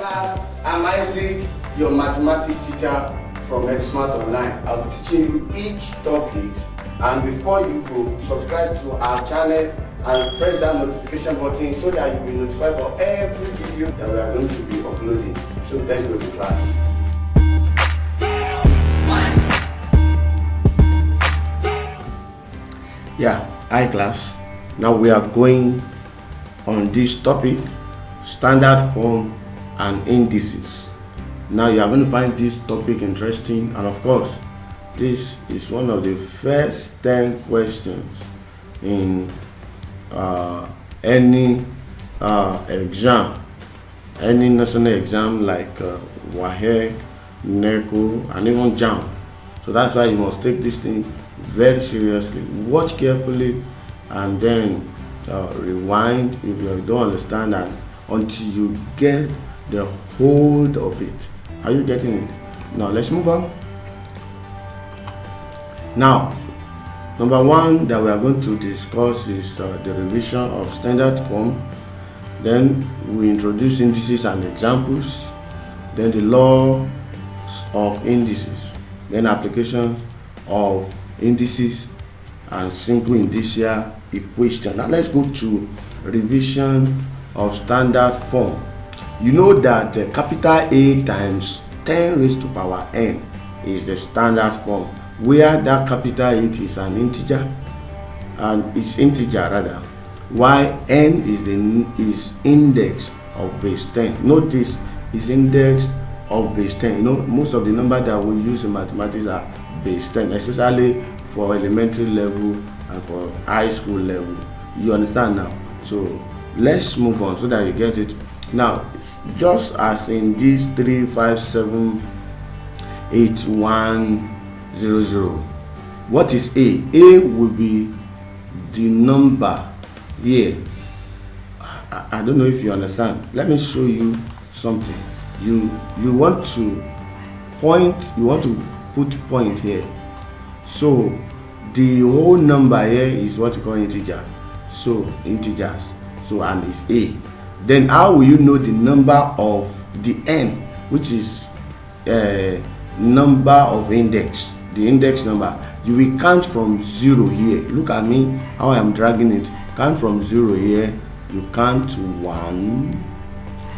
class, I'm Isaac, your mathematics teacher from Smart Online. I'll be teaching you each topic, and before you go, subscribe to our channel and press that notification button so that you'll be notified for every video that we are going to be uploading. So let's go to class. Yeah, hi class. Now we are going on this topic, standard form and indices. Now you are going to find this topic interesting, and of course this is one of the first 10 questions in any exam, any national exam like waec, neco, and even jamb. So that's why you must take this thing very seriously, watch carefully, and then rewind if you don't understand, and until you get the hold of it. Are you getting it? Now let's move on. Now, number one that we are going to discuss is derivation of standard form. Then we introduce indices and examples. Then the law of indices. Then applications of indices and simple indicial equation. Now let's go to revision of standard form. You know that capital A times 10 raised to power n is the standard form, where that capital 8 is an integer, and it's integer rather, while n is index of base 10. Notice is index of base 10. You know, most of the numbers that we use in mathematics are base 10, especially for elementary level and for high school level. You understand now? So let's move on so that you get it. Now, just as in this 3578100, what is A? A will be the number here. I don't know if you understand. Let me show you something. You want to point, you want to put point here. So the whole number here is what you call integer. So integers. So and it's A. Then how will you know the number of the n, which is number of index, the index number? You will count from 0 here. Look at me how I am dragging it. Count from 0 here. You count 1,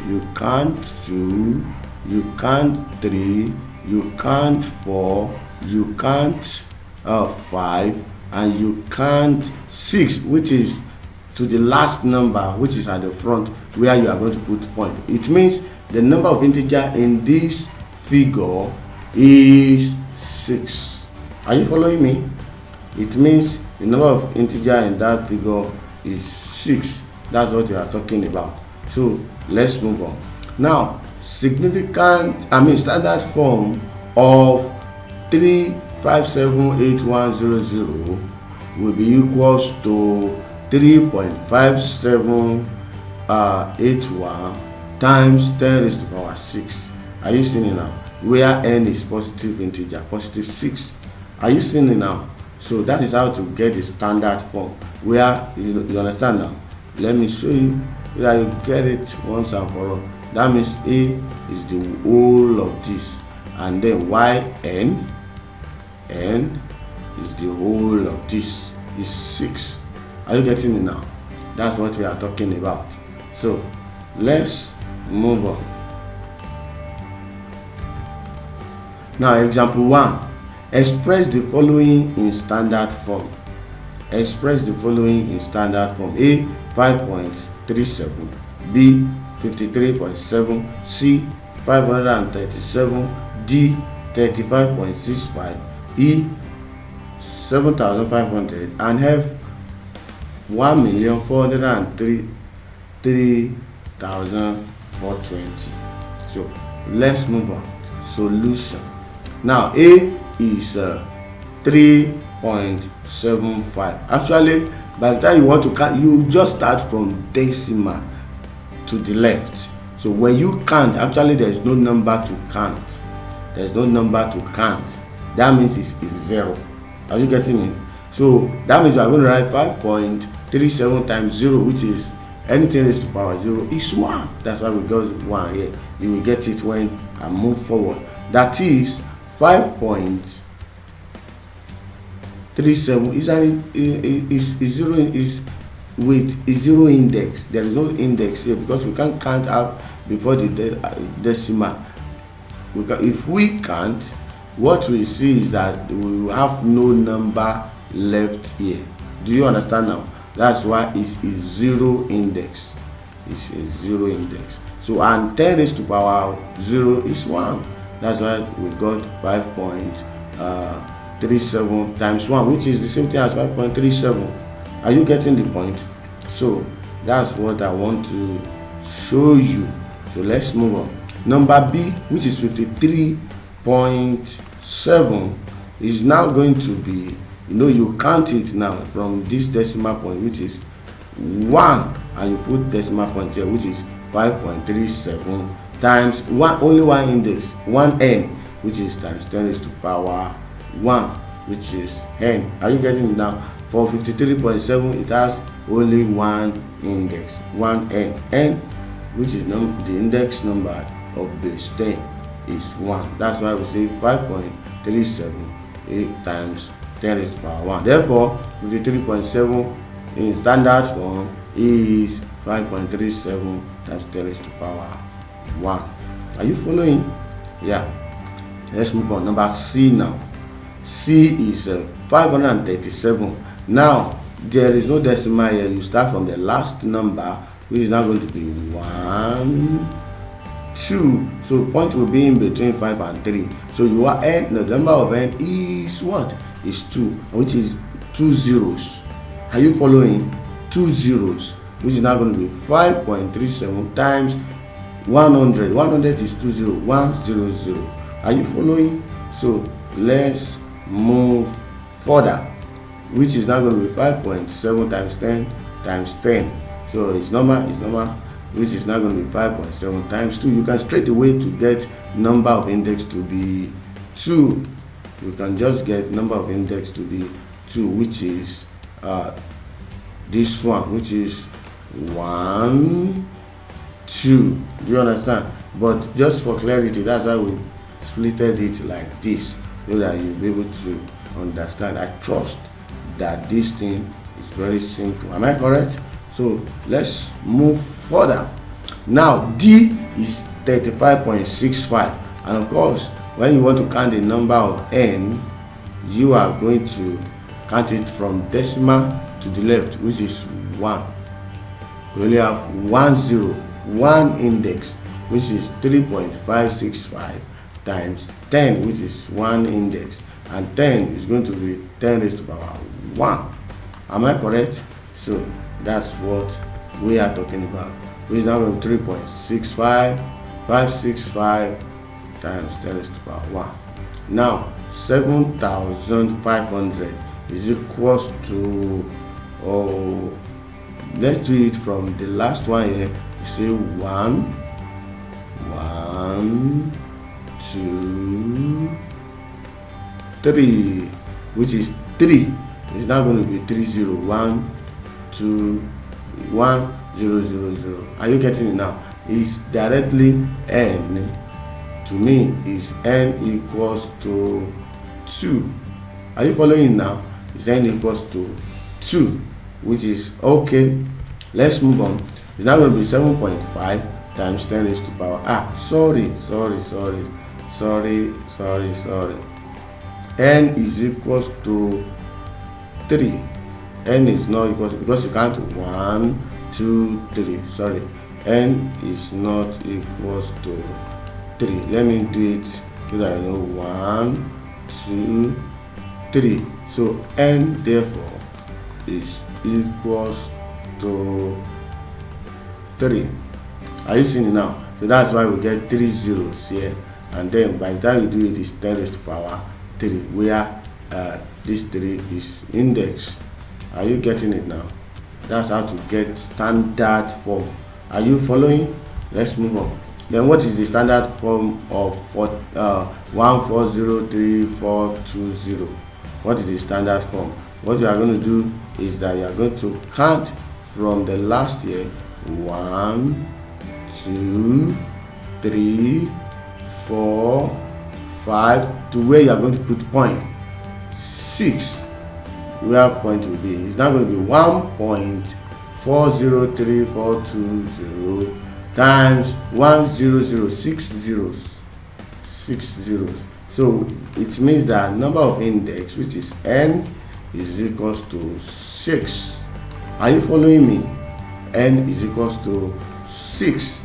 you count 2, you count 3, you count 4, you count 5, and you count 6, which is to the last number, which is at the front, where you are going to put point. It means the number of integer in this figure is 6. Are you following me? It means the number of integer in that figure is 6. That's what we are talking about. So let's move on. Now, standard form of 3578100 will be equals to 3.5781 times 10 raised to the power 6. Are you seeing it now? Where n is positive integer, positive 6. Are you seeing it now? So that is how to get the standard form. Where you understand now? Let me show you that you get it once and for all. That means A is the whole of this, and then yn is the whole of this, is 6. Are you getting it now? That's what we are talking about. So let's move on. Now, example 1. Express the following in standard form. Express the following in standard form. A 5.37, B 53.7, C 537, D 35.65, E 7,500, and F 1,403,420. So let's move on. Solution. Now A is 3.75. Actually, by the time you want to count, you just start from decimal to the left. So when you count, actually there is no number to count. There is no number to count. That means it's 0. Are you getting it? So that means we are going to write 5.37 times 0, which is anything raised to power 0 is 1. That's why we got 1 here. You will get it when I move forward. That is 5.37 is zero index. There is no index here because we can't count out before the decimal. If we can't, what we see is that we will have no number left here. Do you understand now? That's why it's zero index. It's a zero index. So, and 10 raised to power 0 is 1. That's why we got 5.37 times 1, which is the same thing as 5.37. Are you getting the point? So that's what I want to show you. So let's move on. Number B, which is 53.7, is now going to be, you count it now from this decimal point, which is 1, and you put decimal point here, which is 5.37 times 1, only one index, 1n, which is times 10 raised to power 1, which is n. Are you getting it now? For 53.7, it has only one index, 1n. n, which is the index number of base 10, is 1. That's why we say 5.37 times 10 raised to power 1. Therefore, 53.7 in standard form is 5.37 times 10 raised to power 1. Are you following? Yeah. Let's move on. Number C now. C is 537. Now, there is no decimal here. You start from the last number, which is now going to be 1, 2. So point will be in between 5 and 3. So you are n. The number of n is what? Is 2, which is 2 zeros. Are you following? 2 zeros, which is now going to be 5.37 times 100. 100 is 20, 100. Are you following? So let's move further, which is now going to be 5.7 times 10 times 10. So it's normal, which is now going to be 5.7 times 2. You can straight away to get number of index to be 2. You can just get number of index to be 2, which is this one, which is 1, 2. Do you understand? But just for clarity, that's why we splitted it like this, so that you'll be able to understand. I trust that this thing is very simple. Am I correct? So let's move further. Now D is 35.65, and of course, when you want to count the number of n, you are going to count it from decimal to the left, which is 1. We only have 1 0, 1 index, which is 3.565 times 10, which is 1 index, and 10 is going to be 10 raised to power 1. Am I correct? So that's what we are talking about, which is now 3.65565 times 10 raised to power 1. Now 7,500 is equals to, let's do it from the last one here. You say 1, 2, 3, which is 3. It's now going to be 3 0, 1 2 1 0 0 0. Are you getting it now? It's directly n. To me, is n equals to 2. Are you following now? Is n equals to 2, which is okay. Let's move on. It's now going to be 7.5 times 10 raised to power. Sorry. N is equals to 3. N is not equal to, because you can't 1 2 3. Sorry, n is not equals to 3. Let me do it so that I know 1 2 3. So n therefore is equals to 3. Are you seeing it now? So that's why we get 3 zeros here, and then by the time you do it, it's 10 raised to power 3, where this 3 is index. Are you getting it now? That's how to get standard form. Are you following? Let's move on. Then what is the standard form of 1403,420? What is the standard form? What you are going to do is that you are going to count from the last year 1, 2, 3, 4, 5 to where you are going to put point 6, where point will be. It's now going to be 1.403420 times 100, 6 zeros, 6 zeros. So it means that number of index, which is n, is equals to 6. Are you following me? N is equals to 6.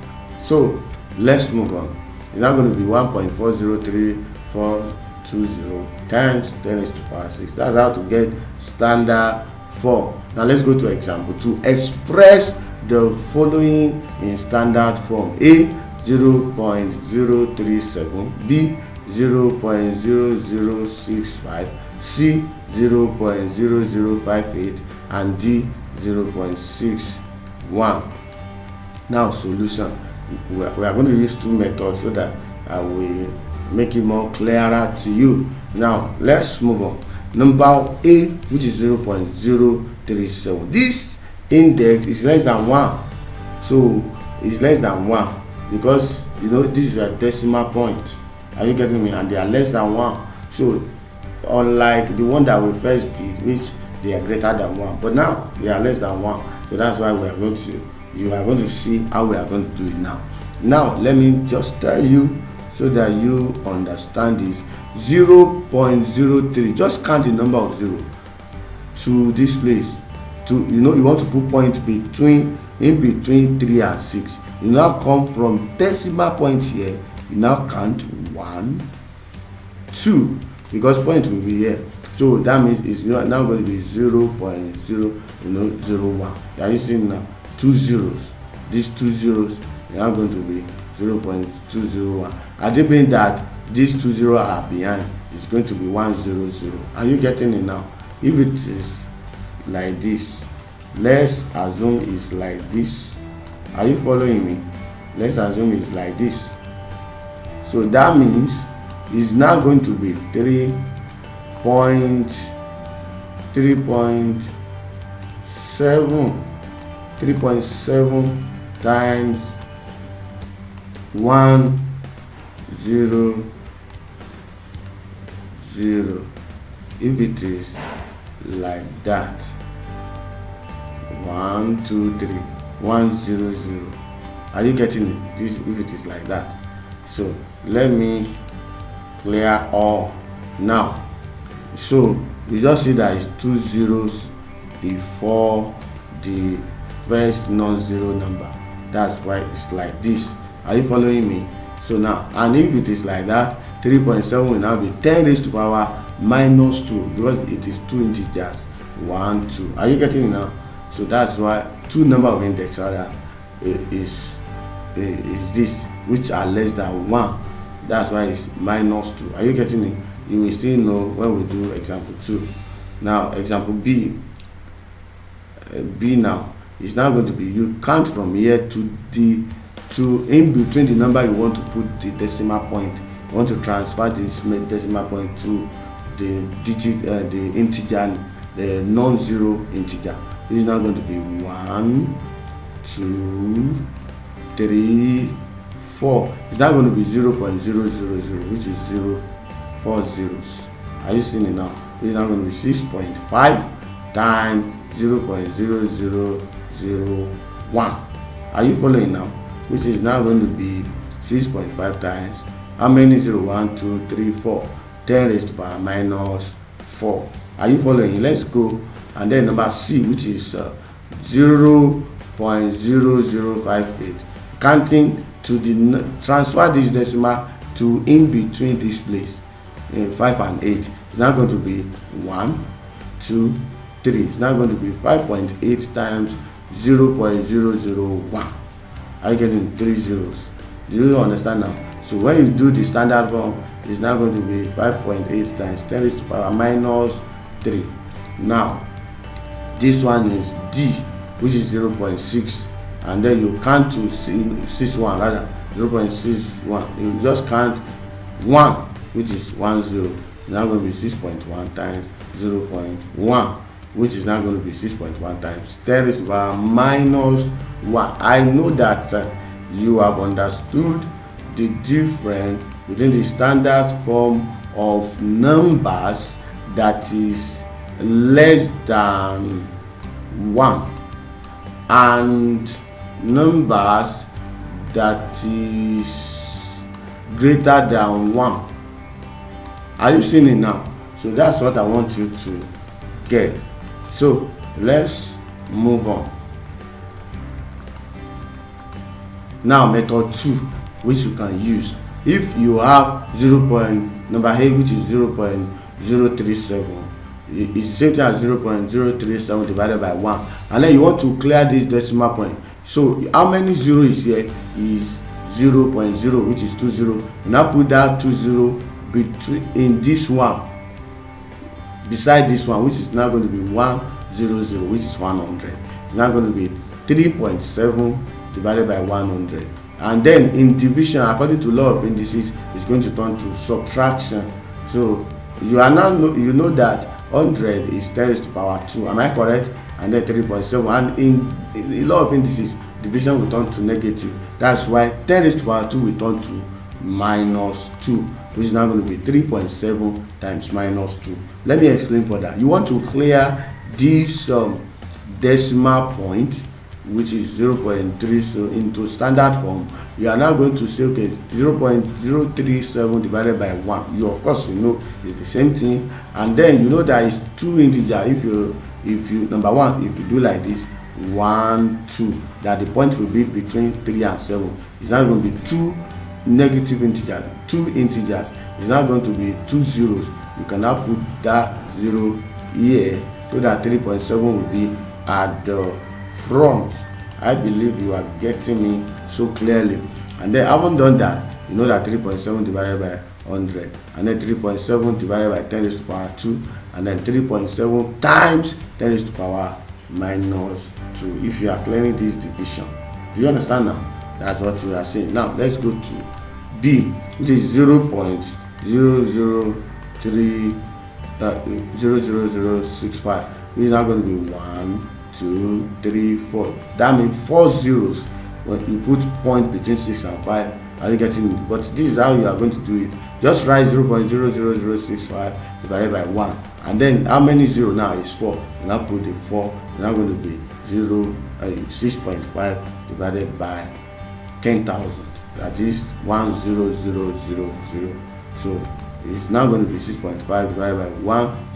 So let's move on. It's now going to be 1.403420 times 10 raised to the power 6. That's how to get standard form. Now let's go to example 2. Express the following in standard form: A 0.037, B 0.0065, C 0.0058, and D 0.61. Now solution. We are going to use two methods so that I will make it more clearer to you. Now let's move on. Number A, which is 0.037. This index is less than 1, so it's less than 1 because you know this is a decimal point. Are you getting me? And they are less than 1. So unlike the one that we first did, which they are greater than 1, but now they are less than 1. So that's why we are going to, you are going to see how we are going to do it now. Now let me just tell you so that you understand this. 0.03, just count the number of 0 to this place. To, you know, you want to put point between, in between 3 and 6. You now come from decimal point here. You now count 1, 2, because point will be here. So that means it's now going to be 0.001. Are you seeing now? 2 zeros. These 2 zeros are now going to be 0.201. Assuming that these 2 zeros are behind, it's going to be 100. Are you getting it now? If it is like this, let's assume it's like this. Are you following me? Let's assume it's like this. So that means it's now going to be 3.7 times 100. If it is like that, 1, 2, 3, 100. Are you getting it? This, if it is like that. So let me clear all now. So you just see that it's 2 zeros before the first non-zero number. That's why it's like this. Are you following me? So now, and if it is like that, 3.7 will now be 10 raised to the power minus 2 because it is 2 integers. 1, 2. Are you getting it now? So that's why two number of index rather is this, which are less than 1. That's why it's minus 2. Are you getting it? You will still know when we do example 2. Now example B. B now is now going to be, you count from here to the in between the number you want to put the decimal point. You want to transfer this decimal point to the digit, the integer, the non-zero integer. This is now going to be 1, 2, 3, 4. It's now going to be 0.000, which is 4 zeros. Are you seeing it now? This is now going to be 6.5 times 0.0001. Are you following now? Which is now going to be 6.5 times how many 0? 1, 2, 3, 4. 10 raised to the power minus 4. Are you following? Let's go. And then number C, which is 0.0058. Counting to the, transfer this decimal to in between this place, 5 and 8. It's now going to be 1, 2, 3. It's now going to be 5.8 times 0.001. Are you getting 3 zeros? Do you understand now? So when you do the standard form, it's now going to be 5.8 times 10 raised to the power minus 3. Now this one is D, which is 0.6, and then you count to 61 rather 0.61. You just count 1, which is 10. It's now going to be 6.1 times 0.1. which is now going to be 6.1 times 10 raised to the power minus 1. I know that you have understood the difference between the standard form of numbers that is less than 1 and numbers that is greater than 1. Are you seeing it now? So that's what I want you to get. So let's move on. Now method 2, which you can use if you have number A, which is 0.037, it's the same thing as 0.037 divided by 1, and then you want to clear this decimal point. So how many 0 is here? Is 0.0, which is 20. You now put that 20 between this one, beside this one, which is now going to be 100, which is 100. It's now going to be 3.7 divided by 100. And then in division, according to law of indices, it's going to turn to subtraction. So you are now you know that 100 is 10 raised to the power 2. Am I correct? And then 3.7. And in the law of indices, division will turn to negative. That's why 10 raised to the power 2 will turn to minus 2, which is now going to be 3.7 times minus 2. Let me explain further. You want to clear this decimal point, which is 0.3, so into standard form. You are now going to say, okay, 0.037 divided by 1. You of course you know it's the same thing, and then you know that it's 2 integers. If you number 1, if you do like this, 1 2, that the point will be between 3 and 7. It's now going to be 2 negative integers, 2 integers. It's now going to be 2 zeros. You can now put that 0 here so that 3.7 will be at the front. I believe you are getting me so clearly. And then having done that, you know that 3.7 divided by 100, and then 3.7 divided by 10 raised to the power 2, and then 3.7 times 10 raised to the power minus 2. If you are clearing this division, do you understand now? That's what you are saying. Now let's go to B, which is 0.0030065. Which is now going to be 1 2 3 4. That means 4 zeros. When you put point between 6 and 5, are you getting it? But this is how you are going to do it. Just write 0.00065 divided by 1, and then how many 0 now is 4. You now put the 4. It's now going to be 6.5 divided by 10,000. That is 10000. So it's now going to be 6.5 divided by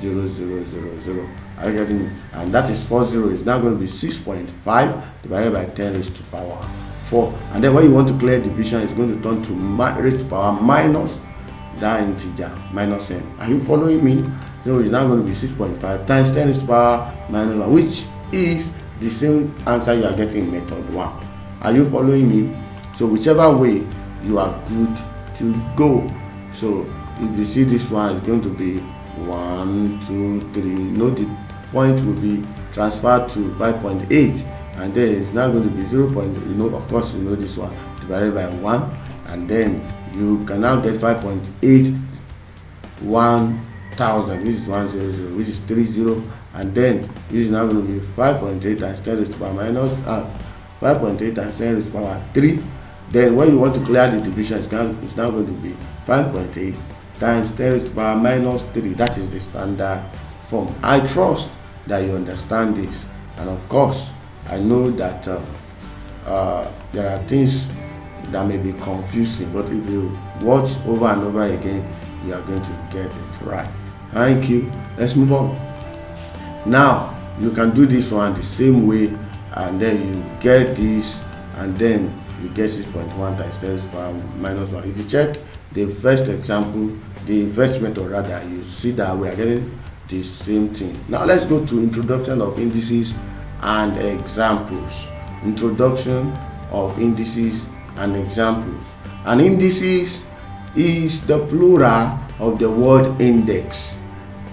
10000. Are you getting it? And that is 40. It's now going to be 6.5 divided by 10 raised to the power 4. And then when you want to clear division, it's going to turn to raised to the power minus that integer, minus n. Are you following me? So it's now going to be 6.5 times 10 raised to the power minus 1, which is the same answer you are getting in method 1. Are you following me? So whichever way, you are good to go. So if you see this one, it's going to be 1 2 3. Note the point will be transferred to 5.8, and then it's now going to be 0. Of course you know this one, divided by 1, and then you can now get 5.8 1000. This is 100, which is 30, and then this is now going to be 5.8 times 10 raised to the power minus 5.8 times 10 raised to the power 3. Then when you want to clear the division, it's now going to be 5.8 times 10 raised to the power minus 3. That is the standard form. I trust that you understand this, and of course I know that there are things that may be confusing, but if you watch over and over again, you are going to get it right. Thank you. Let's move on. Now you can do this one the same way, and then you get this, and then you get 6.1 times 10 raised to the power minus 1. If you check the first example, the first method rather, you see that we are getting the same thing. Now let's go to introduction of indices and examples. Introduction of indices and examples. An indices is the plural of the word index,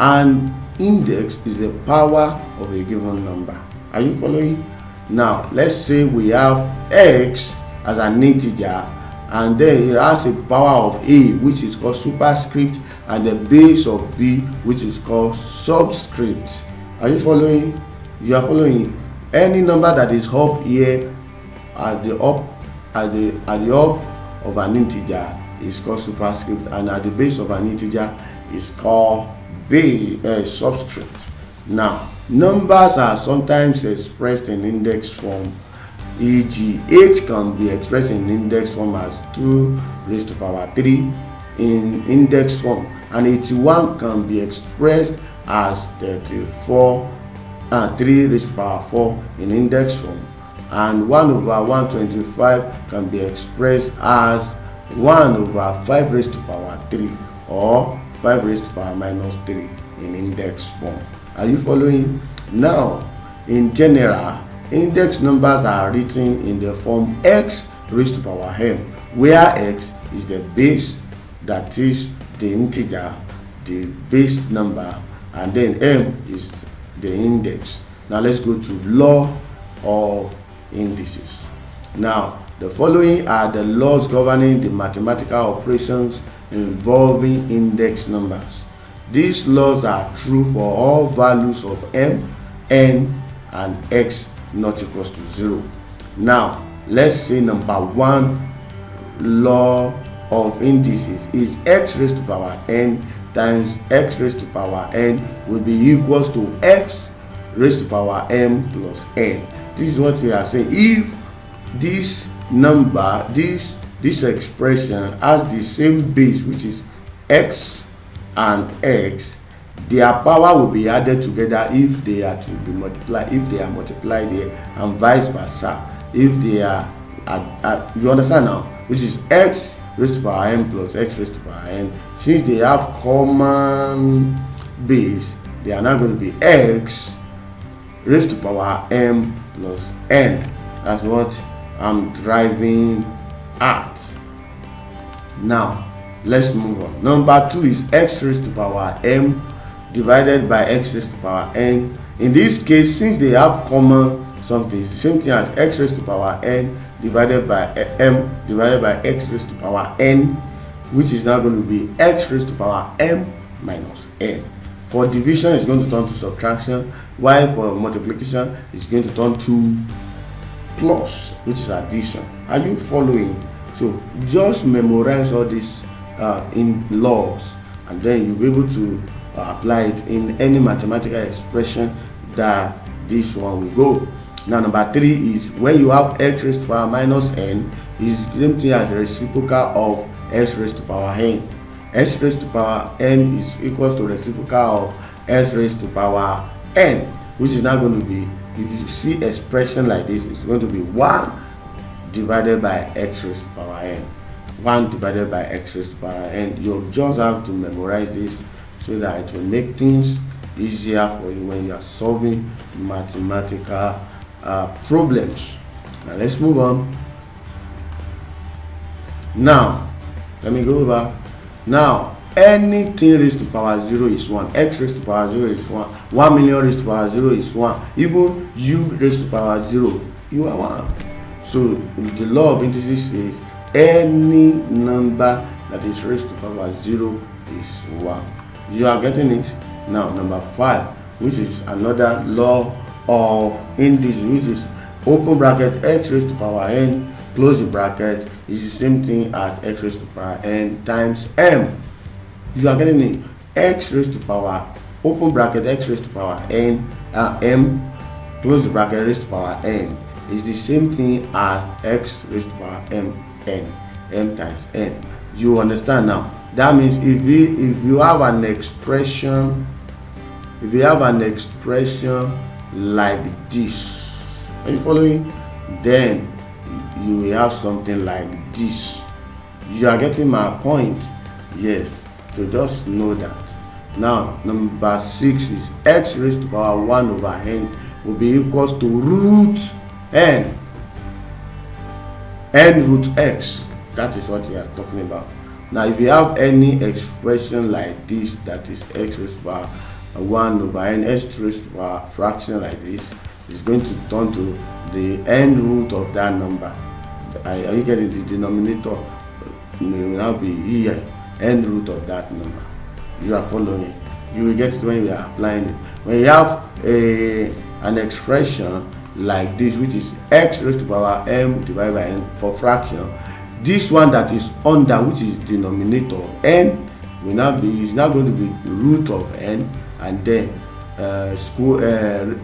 and index is the power of a given number. Are you following? Now let's say we have x as an integer, and then it has a power of a, which is called superscript, and the base of b, which is called subscript. Are you following? You are following. Any number that is up here at the up of an integer is called superscript, and at the base of an integer is called subscript. Now, numbers are sometimes expressed in index form, e.g. 8 can be expressed in index form as 2 raised to power 3 in index form, and 81 can be expressed as 34 and 3 raised to power 4 in index form, and 1 over 125 can be expressed as 1 over 5 raised to power 3 or 5 raised to power minus 3 in index form. Are you following? Now, in general, index numbers are written in the form x raised to power m, where x is the base, that is the integer, the base number, and then m is the index. Now let's go to law of indices. Now, the following are the laws governing the mathematical operations involving index numbers. These laws are true for all values of m, n, and x not equals to 0. Now, let's say number 1 law of indices is x raised to power n times x raised to power n will be equals to x raised to power m plus n. This is what we are saying. If this number, this expression has the same base, which is x and x, their power will be added together if they are to be multiplied, if they are multiplied here, and vice versa if they are you understand now, which is x raised to power n plus x raised to power n. Since they have common base, they are now going to be x raised to power m plus n. That's what I'm driving at. Now let's move on. Number 2 is x raised to power m divided by x raised to power n. In this case, since they have common something, it's the same thing as x raised to power n divided by m divided by x raised to power n, which is now going to be x raised to power m minus n. For division, it's going to turn to subtraction, while for multiplication, it's going to turn to plus, which is addition. Are you following? So just memorize all these in laws, and then you'll be able to apply it in any mathematical expression that this one will go. Now, number 3 is when you have x raised to power minus n, is the same thing as a reciprocal of x raised to power n. X raised to power n is equals to reciprocal of x raised to power n, which is now going to be, if you see expression like this, it's going to be 1 divided by x raised to power n. 1 divided by x raised to power n. You just have to memorize this so that it will make things easier for you when you are solving mathematical problems. Now let's move on. Now let me go over. Now anything raised to power 0 is 1. X raised to power 0 is 1. 1 million raised to power 0 is 1. Even u raised to power 0, you are 1. So the law of indices says any number that is raised to power 0 is 1. You are getting it? Now number 5, which is another law of indices, which is open bracket x raised to power n close the bracket, is the same thing as x raised to power n times m. You are getting it? X raised to power open bracket x raised to power n m close the bracket raised to power n is the same thing as x raised to power m times n. You understand now? That means if you have an expression, like this, are you following? Then you will have something like this. You are getting my point? Yes. So just know that. Now number 6 is x raised to power 1 over n will be equals to root n root x. That is what we are talking about. Now if you have any expression like this, that is x raised to power 1 over n, x raised to power fraction like this, is going to turn to the n root of that number. Are you getting? The denominator will now be here, n root of that number. You are following? You will get it when you are applying it. When you have an expression like this, which is x raised to power m divided by n for fraction, this one that is under, which is denominator, n will now be, is now going to be root of n, and then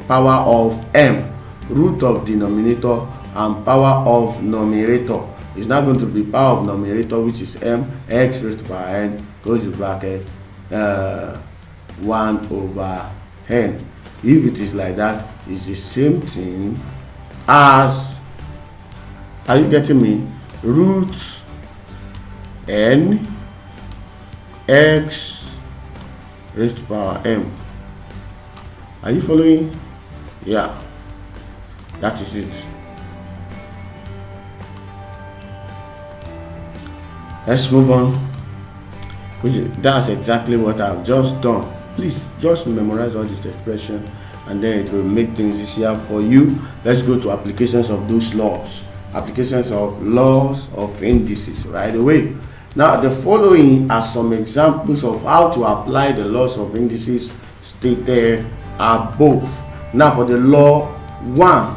power of m, root of denominator, and power of numerator is now going to be power of numerator, which is m, x raised to power n, close the bracket, 1 over n. If it is like that, it's the same thing as, are you getting me, root n x raised to power m. Are you following? Yeah, that is it. Let's move on. That's exactly what I've just done. Please just memorize all this expression, and then it will make things easier for you. Let's go to applications of those laws. Applications of laws of indices right away. Now, the following are some examples of how to apply the laws of indices stated above. Now, for the law 1,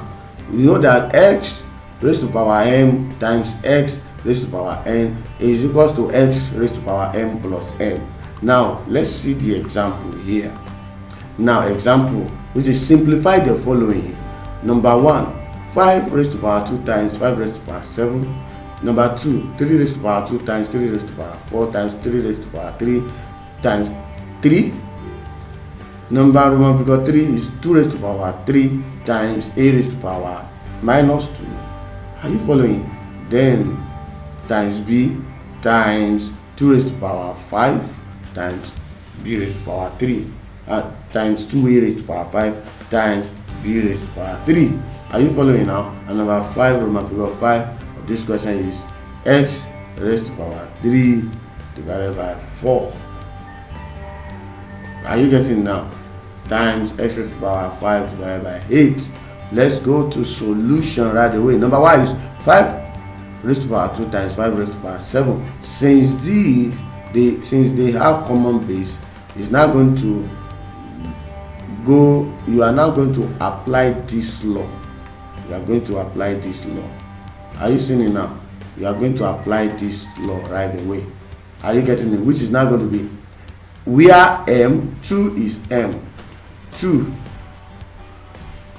you know that x raised to power m times x raised to power n is equals to x raised to power m plus n. Now, let's see the example here. Now, example, which is simplify the following. Number 1, 5 raised to power 2 times 5 raised to power 7. Number 2, 3 raised to power 2 times 3 raised to power 4 times 3 raised to power 3 times 3. Number 1, because 3 is 2 raised to power 3 times a raised to power minus 2. Are you following? Then times b times 2 raised to power 5 times b raised to power 3 times 2a raised to power 5 times b raised to power 3. Are you following now? And number 5, Roman figure 5 of this question is x raised to power 3 divided by 4. Are you getting now? Times x raised to power 5 divided by 8. Let's go to solution right away. Number 1 is 5 raised to power 2 times 5 raised to power 7. Since they have common base, is now going to go, you are now going to apply this law. You are going to apply this law. Are you seeing it now? You are going to apply this law right away. Are you getting it? Which is now going to be, where m, 2 is m, 2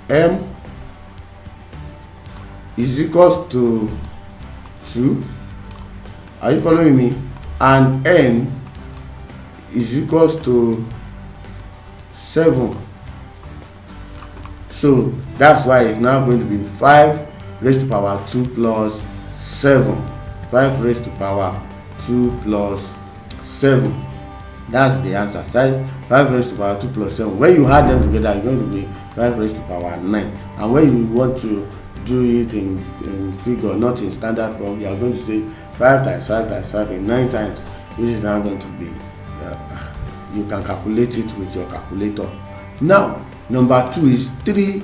m is equals to 2. Are you following me? And n is equals to 7. So that's why it's now going to be 5 raised to power 2 plus 7. 5 raised to power 2 plus 7. That's the answer. Size 5 raised to power 2 plus 7. When you add them together, it's going to be 5 raised to power 9. And when you want to do it in figure, not in standard form, you are going to say 5 times 5 times 5 in 9 times, which is now going to be, you can calculate it with your calculator. Now, number 2 is 3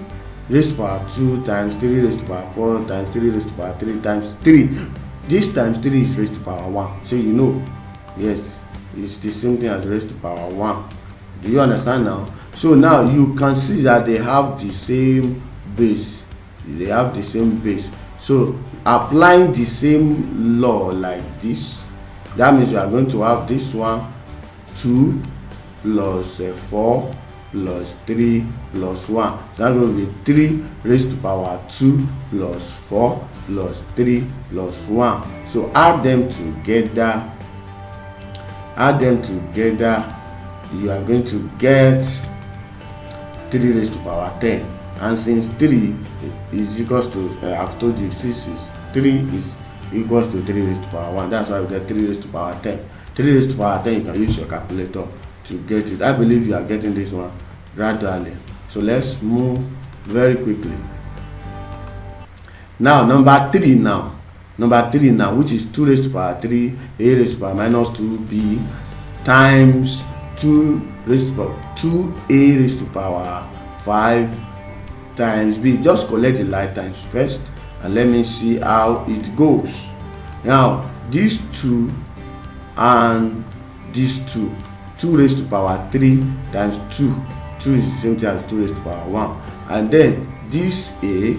raised to power 2 times 3 raised to power 4 times 3 raised to power 3 times 3. This times 3 is raised to power 1. So you know, yes, it's the same thing as raised to power 1. Do you understand now? So now you can see that they have the same base. They have the same base. So applying the same law like this, that means you are going to have this one 2 plus 4 plus 3 plus 1. So that's going to be 3 raised to power 2 plus 4 plus 3 plus 1. So add them together. You are going to get 3 raised to power 10. And since 3 is equals to, I've told you, 3 is equals to 3 raised to power 1. That's why we get 3 raised to power 10. 3 raised to power 10, you can use your calculator to get it. I believe you are getting this one gradually. So let's move very quickly. Now, number 3 now, which is 2 raised to power 3, a raised to power minus 2b times 2 raised to power 2a raised to power 5 times b. Just collect the like times first and let me see how it goes. Now, these 2 and these 2 2 raised to power 3 times 2. 2 is the same thing as 2 raised to power 1. And then this A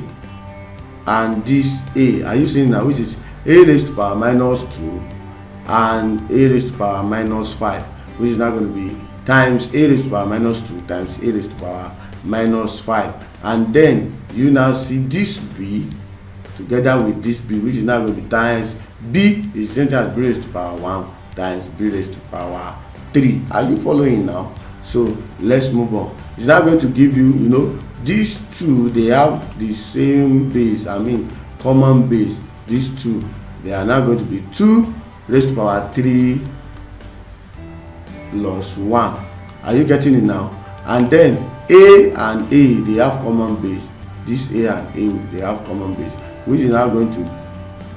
and this A, are you seeing now, which is A raised to power minus 2 and A raised to power minus 5, which is now going to be times A raised to power minus 2 times A raised to power minus 5. And then you now see this B together with this B, which is now going to be times B is the same thing as B raised to power 1 times B raised to power 3. Are you following now? So let's move on. It's now going to give you, you know, these two, they have the same base, I mean common base. These two, they are now going to be 2 raised to power 3 plus 1. Are you getting it now? And then A and A, they have common base. This A and A, they have common base, which is now going to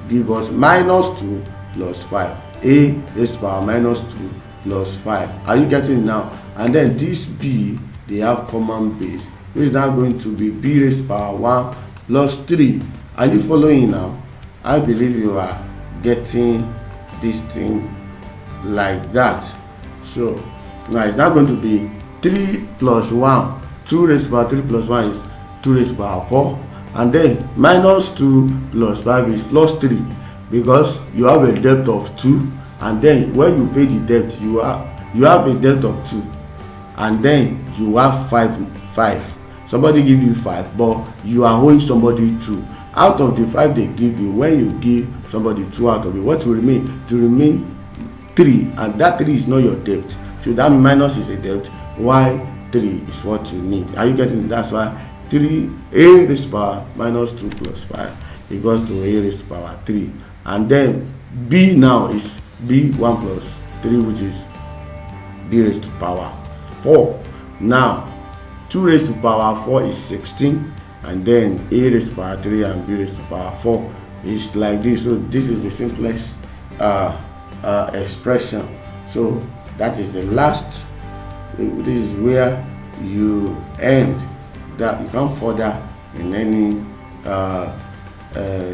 give us minus 2 plus 5. A raised to power minus 2 plus 5. Are you getting it now? And then this B, they have common base, which is now going to be B raised to power 1 plus 3. Are you following now? I believe you are getting this thing like that. So now it's now going to be 3 plus 1. 2 raised to power 3 plus 1 is 2 raised to power 4. And then minus 2 plus 5 is plus 3, because you have a debt of 2, and then when you pay the debt, you have a debt of 2, and then you have 5. Somebody give you 5, but you are owing somebody 2. Out of the 5 they give you, when you give somebody 2 out of it, what will remain? To remain 3, and that 3 is not your debt. So that minus is a debt, while 3 is what you need. Are you getting it? That's why 3 A raised to power minus 2 plus 5 equals to A raised to power 3. And then B now is B1 plus 3, which is B raised to power 4. Now 2 raised to power 4 is 16, and then A raised to power 3 and B raised to power 4 is like this. So this is the simplest expression. So that is the last. This is where you end. That you can't further in any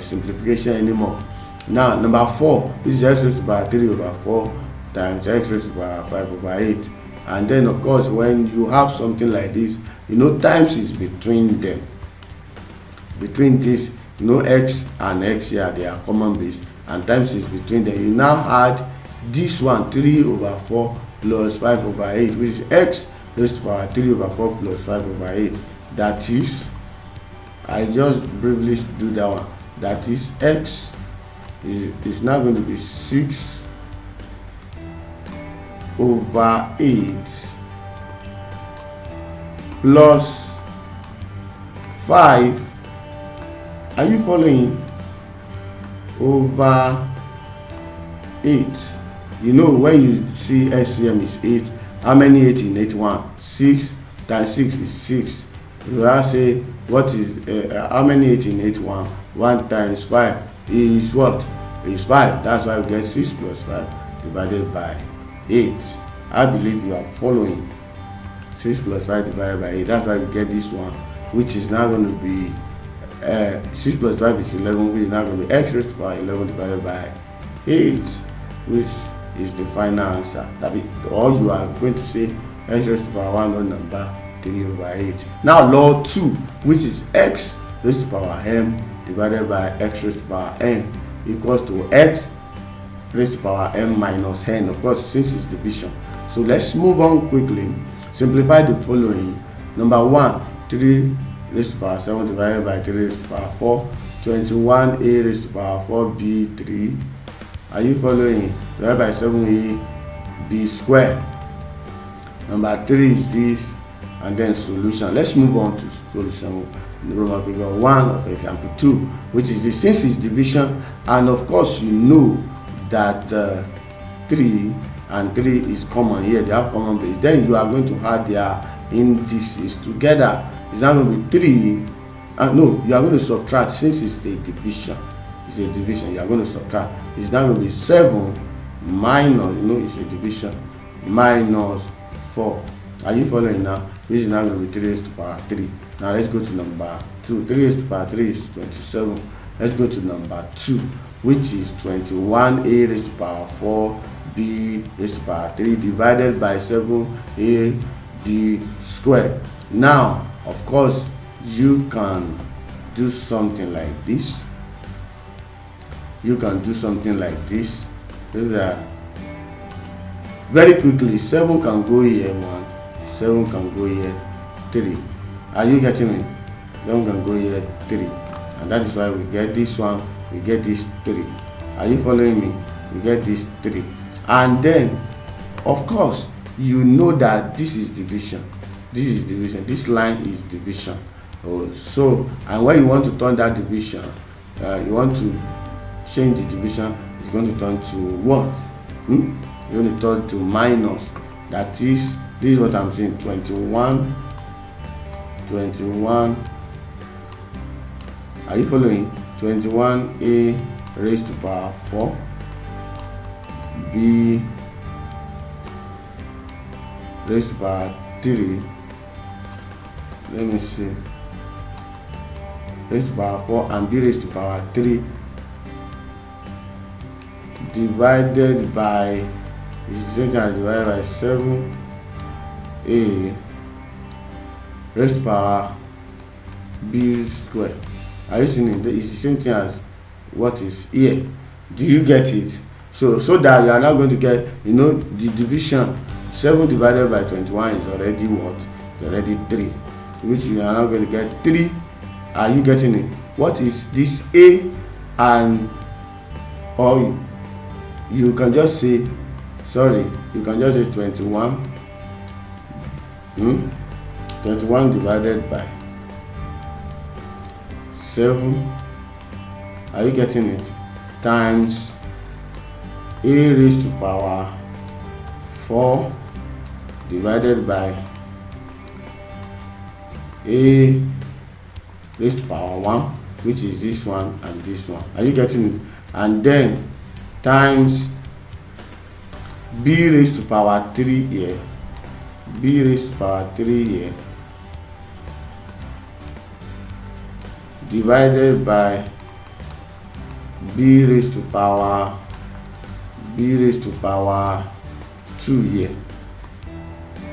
simplification anymore. Now number 4, this is x raised to power 3 over 4 times x raised to power 5 over 8. And then of course, when you have something like this, you know, times is between them. Between this, you know, x and x here, they are common base, and times is between them. You now add this one, 3 over 4 plus 5 over 8, which is x raised to power 3 over 4 plus 5 over 8. That is, I just briefly do that one. That is, x is now going to be 6 over 8 plus 5. Are you following? Over 8. You know, when you see LCM is 8, how many 8 in 8? 1. 6 times 6 is 6. You will say, what is how many 8 in 8? 1. 1 times 5 is what? Is 5. That's why we get 6 plus 5 divided by 8. I believe you are following. 6 plus 5 divided by 8. That's why we get this one, which is now going to be 6 plus 5 is 11, which is now going to be x raised to power 11 divided by 8, which is the final answer. That is, or you are going to say x raised to power 1 number 3 over 8. Now law 2, which is x raised to power m divided by x raised to power n equals to x raised to power m minus n. Of course, since it's division. So let's move on quickly. Simplify the following. Number 1, 3 raised to power 7 divided by 3 raised to power 4. 21a raised to power 4b3. Are you following? Divided by 7a b squared. Number 3 is this, and then solution. Let's move on to solution. Roman figure 1 of example 2, which is this. Since it's division, and of course you know that 3 and 3 is common here, they have common base, then you are going to add their indices together. It's not going to be 3, no, you are going to subtract. Since it's a division, you are going to subtract. It's not going to be 7 minus, you know, it's a division, minus 4. Are you following now? Which is now going to be 3 raised to power 3. Now let's go to number 2. 3 raised to power 3 is 27. Let's go to number 2, which is 21a raised to power 4 b raised to power 3 divided by 7a b squared. Now, of course, you can do something like this. You can do something like this. So that very quickly, 7 can go here 1, 7 can go here 3. Are you getting me? 7 can go here 3, and that is why we get this one, we get this 3. Are you following me? We get this 3, and then of course you know that this is division. This is division. This line is division. So, and when you want to turn that division, you want to change the division, it's going to turn to what? You're going to turn to minus. That is, this is what I'm saying. 21. Are you following? 21a raised to power 4 b raised to power 3. Let me see. Raised to power 4 and b raised to power 3 divided by, divided by 7a raised to power b squared. Are you seeing it? It's the same thing as what is here. Do you get it? So that you are now going to get, the division. 7 divided by 21 is already what? It's already 3, which you are now going to get 3. Are you getting it? What is this a? And or you can just say, sorry, you can just say 21. 21 divided by 7. Are you getting it? Times a raised to power 4 divided by a raised to power 1, which is this one and this one. Are you getting it? And then times b raised to power 3 here, b raised to power 3 here, divided by b raised to power 2 here.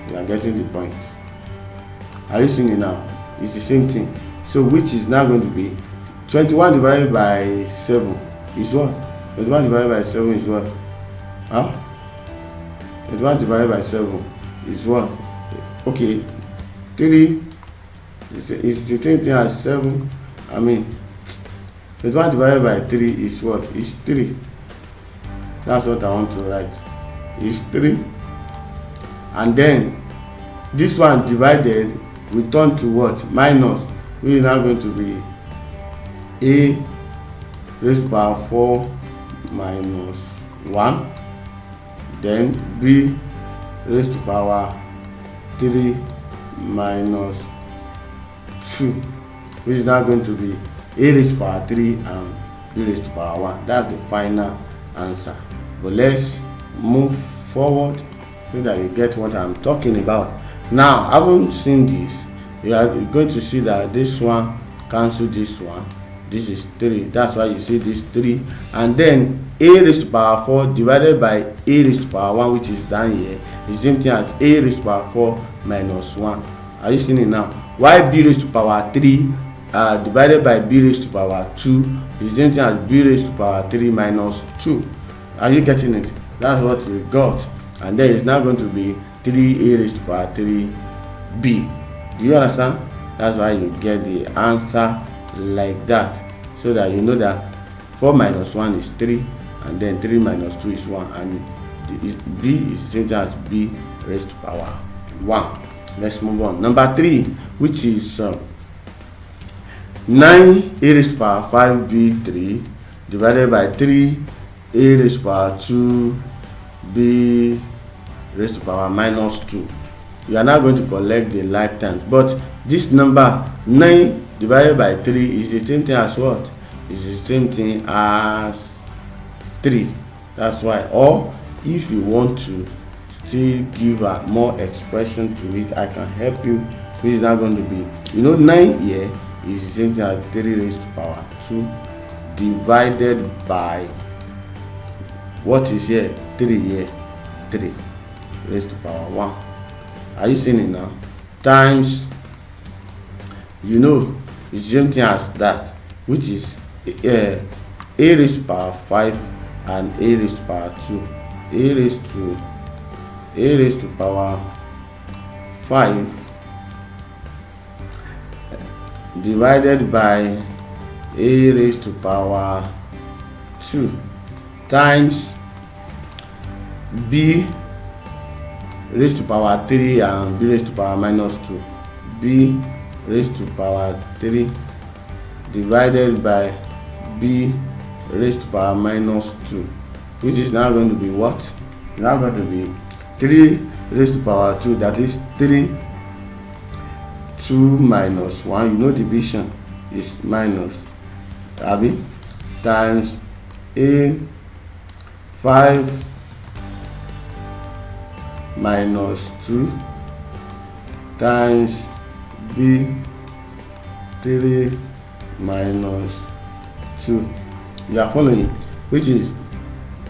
You are getting the point. Are you seeing it now? It's the same thing. So which is now going to be 21 divided by 7 is what? 21 divided by 7 is what? 21 divided by 7 is what? Okay, 3 is the same thing as 7. 21 divided by 3 is what? Is 3. That's what I want to write. Is 3. And then this one divided will turn to what? Minus, which is now going to be a raised to power 4 minus 1, then b raised to power 3 minus 2, which is now going to be a raised to power 3 and b raised to power 1. That's the final answer. But let's move forward so that you get what I'm talking about. Now, having seen this, you are going to see that this one cancel this one. This is 3. That's why you see this 3. And then a raised to power 4 divided by a raised to power 1, which is down here, is the same thing as a raised to power 4 minus 1. Are you seeing it now? Why b raised to power 3 divided by b raised to power 2 is the same thing as b raised to power 3 minus 2. Are you getting it? That's what we got. And then it's now going to be 3a raised to power 3b. Do you understand? That's why you get the answer like that, so that you know that 4 minus 1 is 3, and then 3 minus 2 is 1, and b is the same as b raised to power 1. Let's move on. Number 3, which is 9a raised to power 5b3 divided by 3a raised to power 2b raised to power minus 2. You are now going to collect the like terms, but this number 9 divided by 3 is the same thing as what? Is the same thing as 3. That's why. Or if you want to still give a more expression to it, I can help you, which is now going to be, 9 here is the same thing as 3 raised to power 2 divided by what is here? 3 here, 3 raised to power 1. Are you seeing it now? Times, you know, it's the same thing as that, which is a raised to power 5 and a raised to power 2. a raised to power 5 divided by a raised to power 2 times b raised to power 3 and b raised to power minus 2. B raised to power 3 divided by b raised to power minus 2, which is now going to be what? Now going to be 3 raised to power 2, that is 3, 2 minus 1, you know division is minus, Abi, times a 5 minus 2 times b 3 minus 2. You are following, which is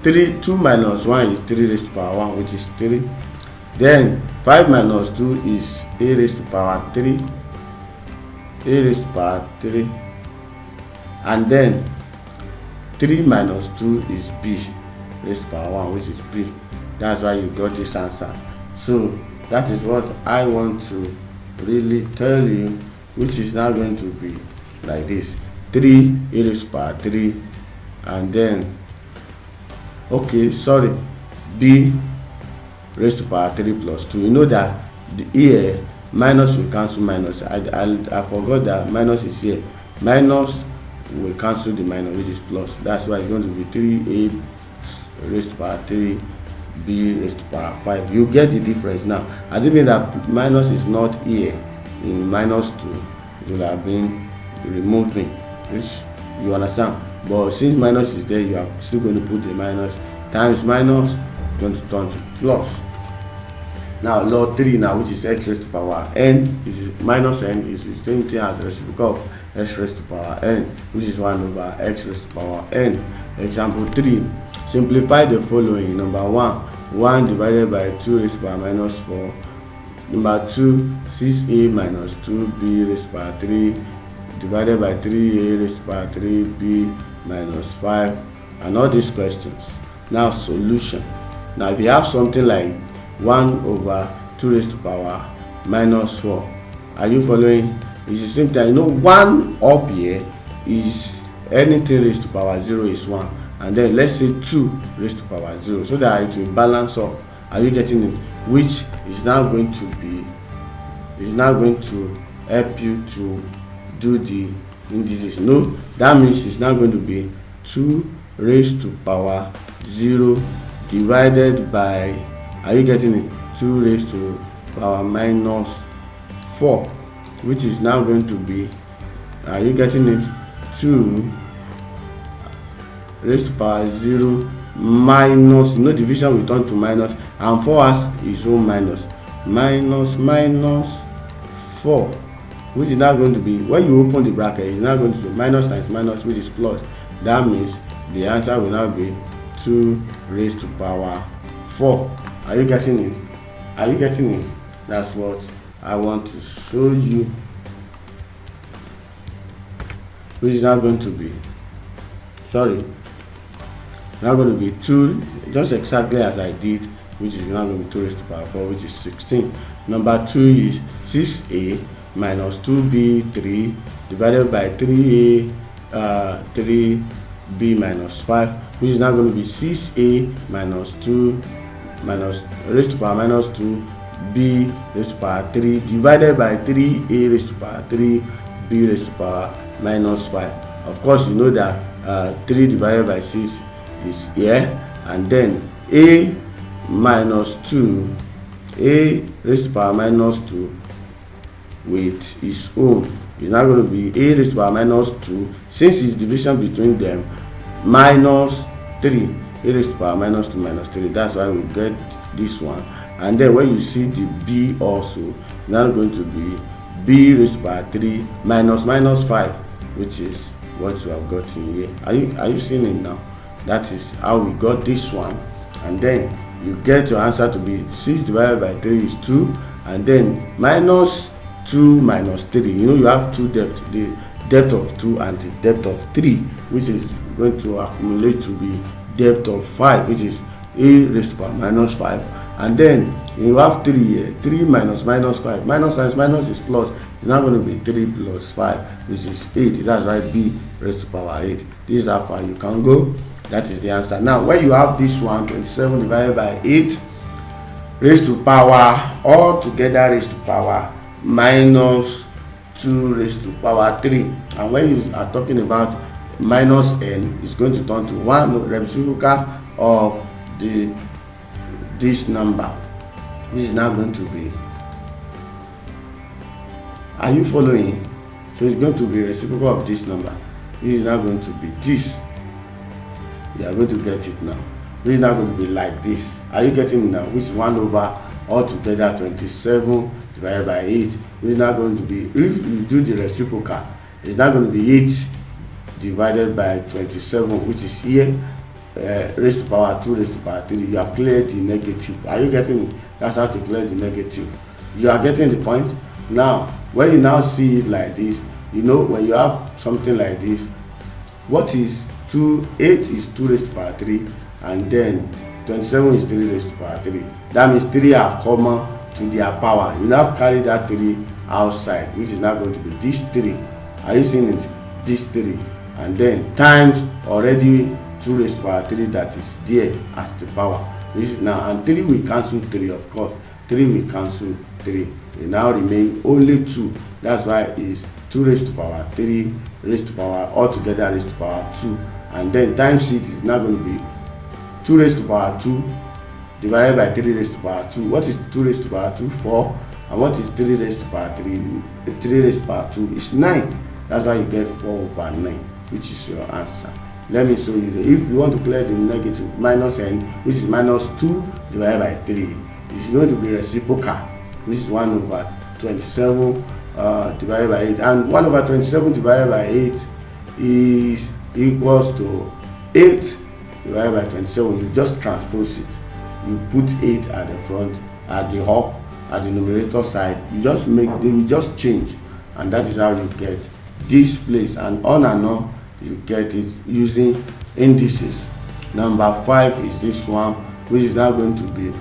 2 minus 1 is 3 raised to power 1, which is 3. Then 5 minus 2 is a raised to power 3, a raised to power 3, and then 3 minus 2 is b raised to power 1, which is b. That's why you got this answer. So that is what I want to really tell you, which is now going to be like this: 3 a raised to power 3, and then b raised to power 3 plus 2. You know that the here minus will cancel minus. I forgot that minus is here. Minus will cancel the minus, which is plus. That's why it's going to be 3a raised to power 3 b raised to power 5. You get the difference now. I didn't mean that minus is not here in minus 2. It will have been removing, which you understand. But since minus is there, you are still going to put the minus times minus, is going to turn to plus. Now log 3 now, which is x raised to power n, is minus n, is the same thing as reciprocal of x raised to power n, which is 1 over x raised to power n. Example 3. Simplify the following. Number 1 divided by 2 raised to power minus 4. Number 2, 6a minus 2b raised to power 3 divided by 3a raised to power 3b minus 5, and all these questions. Now solution. Now if you have something like 1 over 2 raised to power minus 4, are you following? It's the same thing. You know, 1 up here is anything raised to power 0 is 1, and then let's say 2 raised to power 0, so that it will balance up. Are you getting it? Which is now going to help you to do the indices. No, that means it's now going to be 2 raised to power 0 divided by, are you getting it, 2 raised to power minus 4, which is now going to be, are you getting it, 2 raised to power 0 minus, you know division will turn to minus, and 4 has its own minus 4, which is now going to be, when you open the bracket, it's now going to be minus times minus, which is plus. That means the answer will now be 2 raised to power 4. Are you getting it? Are you getting it? That's what I want to show you, which is now going to be, now going to be 2, just exactly as I did, which is now going to be 2 raised to power 4, which is 16. Number 2 is 6a minus 2b 3 divided by 3a 3b minus 5, which is now going to be 6a minus 2 minus raised to power minus 2 b raised to power 3 divided by 3a raised to power 3 b raised to power minus 5. Of course, you know that 3 divided by 6 is here, and then a minus 2, a raised to power minus 2 with its own is now going to be a raised to power minus 2, since it's division between them, minus 3, a raised to power minus 2 minus 3. That's why we get this one. And then when you see the b also, now going to be b raised to power 3 minus 5, which is what you have got in here. Are you seeing it now? That is how we got this one, and then you get your answer to be 6 divided by 3 is 2, and then minus 2 minus 3. You know you have two depth, the depth of 2 and the depth of 3, which is going to accumulate to be depth of 5, which is a raised to power minus 5. And then you have 3 here, 3 minus minus 5, minus times minus is plus, it's now going to be 3 plus 5, which is 8. That's why b raised to power 8. This is how far you can go. That is the answer. Now when you have this one, 27 divided by 8 raised to power, all together raised to power minus 2 raised to power 3, and when you are talking about minus n, it's going to turn to 1 reciprocal of this number. This is now going to be, are you following? So it's going to be reciprocal of this number. This is now going to be this. You are going to get it now. This is now going to be like this. Are you getting it now? Which is 1 over altogether 27 divided by 8. This is now going to be, if you do the reciprocal, it's now going to be 8 divided by 27, which is here, raised to power 2 raised to power 3. You have cleared the negative. Are you getting it? That's how to clear the negative. You are getting the point? Now when you now see it like this, you know when you have something like this, what is 8 is 2 raised to power 3, and then 27 is 3 raised to power 3. That means 3 are common to their power. You now carry that 3 outside, which is now going to be this 3. Are you seeing it? This 3, and then times already 2 raised to power 3 that is there as the power. This is now, and 3 will cancel 3, of course. 3 will cancel 3. It now remain only 2. That's why it's 2 raised to power 3 raised to power altogether raised to power 2, and then times it is now going to be 2 raised to power 2 divided by 3 raised to power 2. What is 2 raised to power 2? 4. And what is 3 raised to power 3? 3 raised to power 2 is 9. That's why you get 4 over 9, which is your answer. Let me show you. If you want to clear the negative, minus n, which is minus 2 divided by 3, it's going to be reciprocal, which is 1 over 27 divided by 8. And 1 over 27 divided by 8 is equals to 8 divided by 27. You just transpose it. You put 8 at the front, at the up, at the numerator side. You just make, they will just change, and that is how you get this place, and on you get it using indices. Number 5 is this one, which is now going to be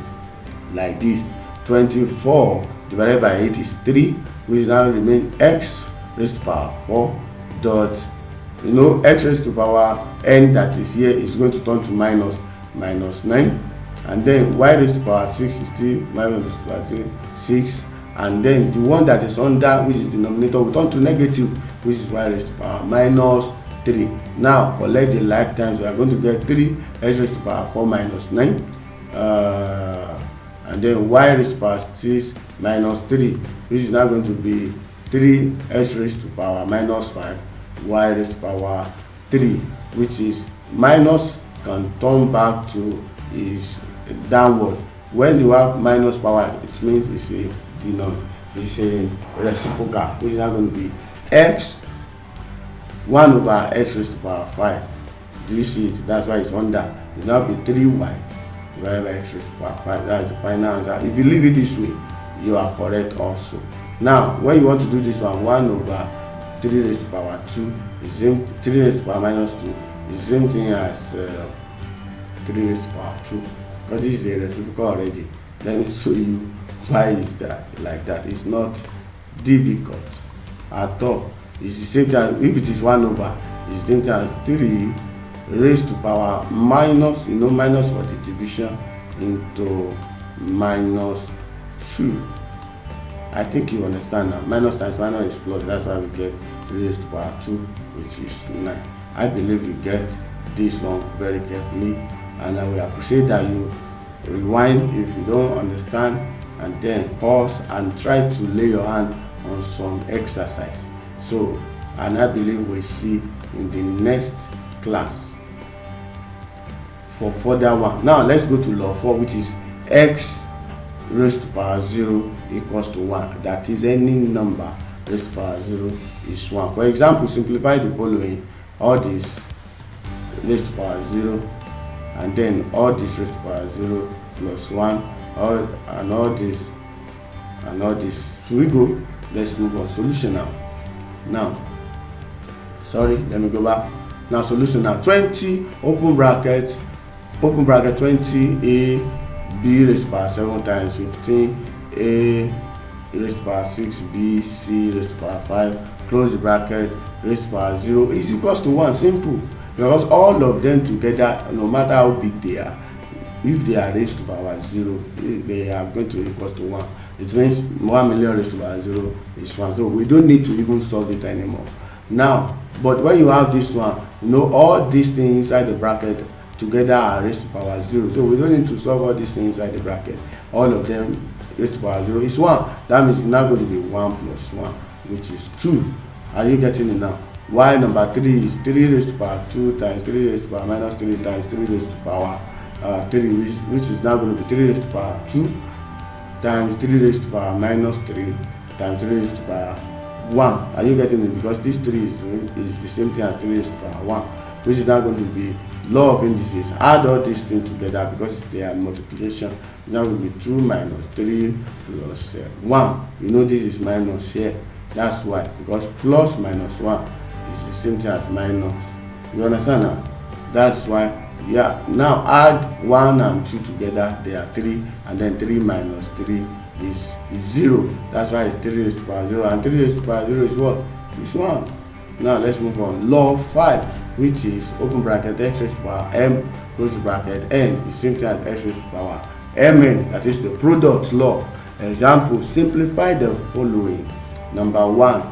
like this. 24 divided by 8 is 3, which now remain x raised to power 4 dot, you know, x raised to power n that is here is going to turn to minus 9, and then y raised to power 6 is still minus raised to power 3, 6, and then the one that is under, which is denominator, will turn to negative, which is y raised to power minus 3. Now collect the like times. We are going to get 3 x raised to power 4 minus 9, and then y raised to power 6 minus 3, which is now going to be 3 x raised to power minus 5 y raised to power 3, which is minus can turn back to is downward. When you have minus power, it means it's a reciprocal, which is now going to be x 1 over x raised to power 5. Do you see it? That's why it's under. It's now be 3y divided by x raised to power 5. That's the final answer. If you leave it this way, you are correct also. Now when you want to do this one, 1 over 3 raised to power 2 is 3 raised to power minus 2 is the same thing as 3 raised to power 2, because this is a reciprocal already. Let me show you why is that like that. It's not difficult at all. It's the same time. If it is 1 over, it's the same time 3 raised to power minus, you know, minus for the division into minus 2. I think you understand now. Minus times minus is plus. That's why we get 3 raised to power 2, which is 9. I believe you get this one very carefully, and I will appreciate that you rewind if you don't understand, and then pause and try to lay your hand on some exercise. So, and I believe we'll see in the next class for further one. Now let's go to law 4, which is x raised to power 0 equals to 1. That is, any number raised to power 0 is 1. For example, simplify the following. All this raised to power 0 and then all this raised to power 0 plus 1, and all this and all this. So we go, let's move on. Solution now. Sorry, let me go back. Now solution now. 20 open bracket 20 a b raised to power 7 times 15 a raised to power 6 b c raised to power 5 close the bracket raised to power 0 is equals to 1. Simple, because all of them together, no matter how big they are, if they are raised to power 0, they are going to equal to 1. It means 1 million raised to power 0 is 1. So we don't need to even solve it anymore now. But when you have this one, all these things inside the bracket together are raised to power 0. So we don't need to solve all these things inside the bracket. All of them raised to power 0 is 1. That means it's now going to be 1 plus 1, which is 2. Are you getting it now? While number 3 is 3 raised to power 2 times 3 raised to power minus 3 times 3 raised to power 3, which is now going to be 3 raised to power 2 times 3 raised to power minus 3 times 3 raised to power 1. Are you getting it? Because this 3 is the same thing as 3 raised to power 1, which is now going to be law of indices. Add all these things together because they are multiplication. Now will be 2 minus 3 plus 1. This is minus here. That's why, because plus minus 1 is the same thing as minus. You understand now? That's why. Yeah, now add 1 and 2 together, they are 3, and then 3 minus 3 is 0. That's why it's 3 raised to power 0, and 3 raised to power 0 is what? It's 1. Now let's move on. Law of 5, which is open bracket x raised to power m close bracket n is same thing as x raised to power mn, that is the product law. Example, simplify the following. Number 1,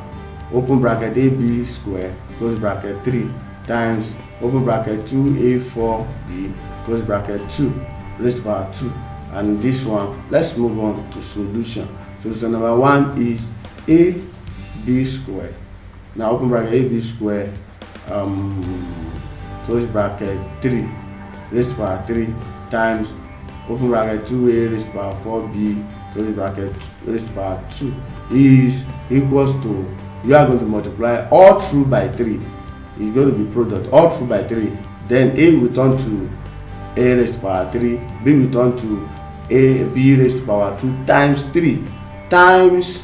open bracket ab square close bracket 3 times open bracket 2a4b close bracket 2 raised to power 2, and this one, let's move on to solution. Solution number 1 is ab square. Now open bracket ab square close bracket 3 raised to power 3 times open bracket 2a raised to power 4b close bracket raised to power 2 is equals to, you are going to multiply all through by 3. It's going to be product all through by 3. Then a will turn to a raised to power 3, b will turn to b raised to power 2 times 3 times,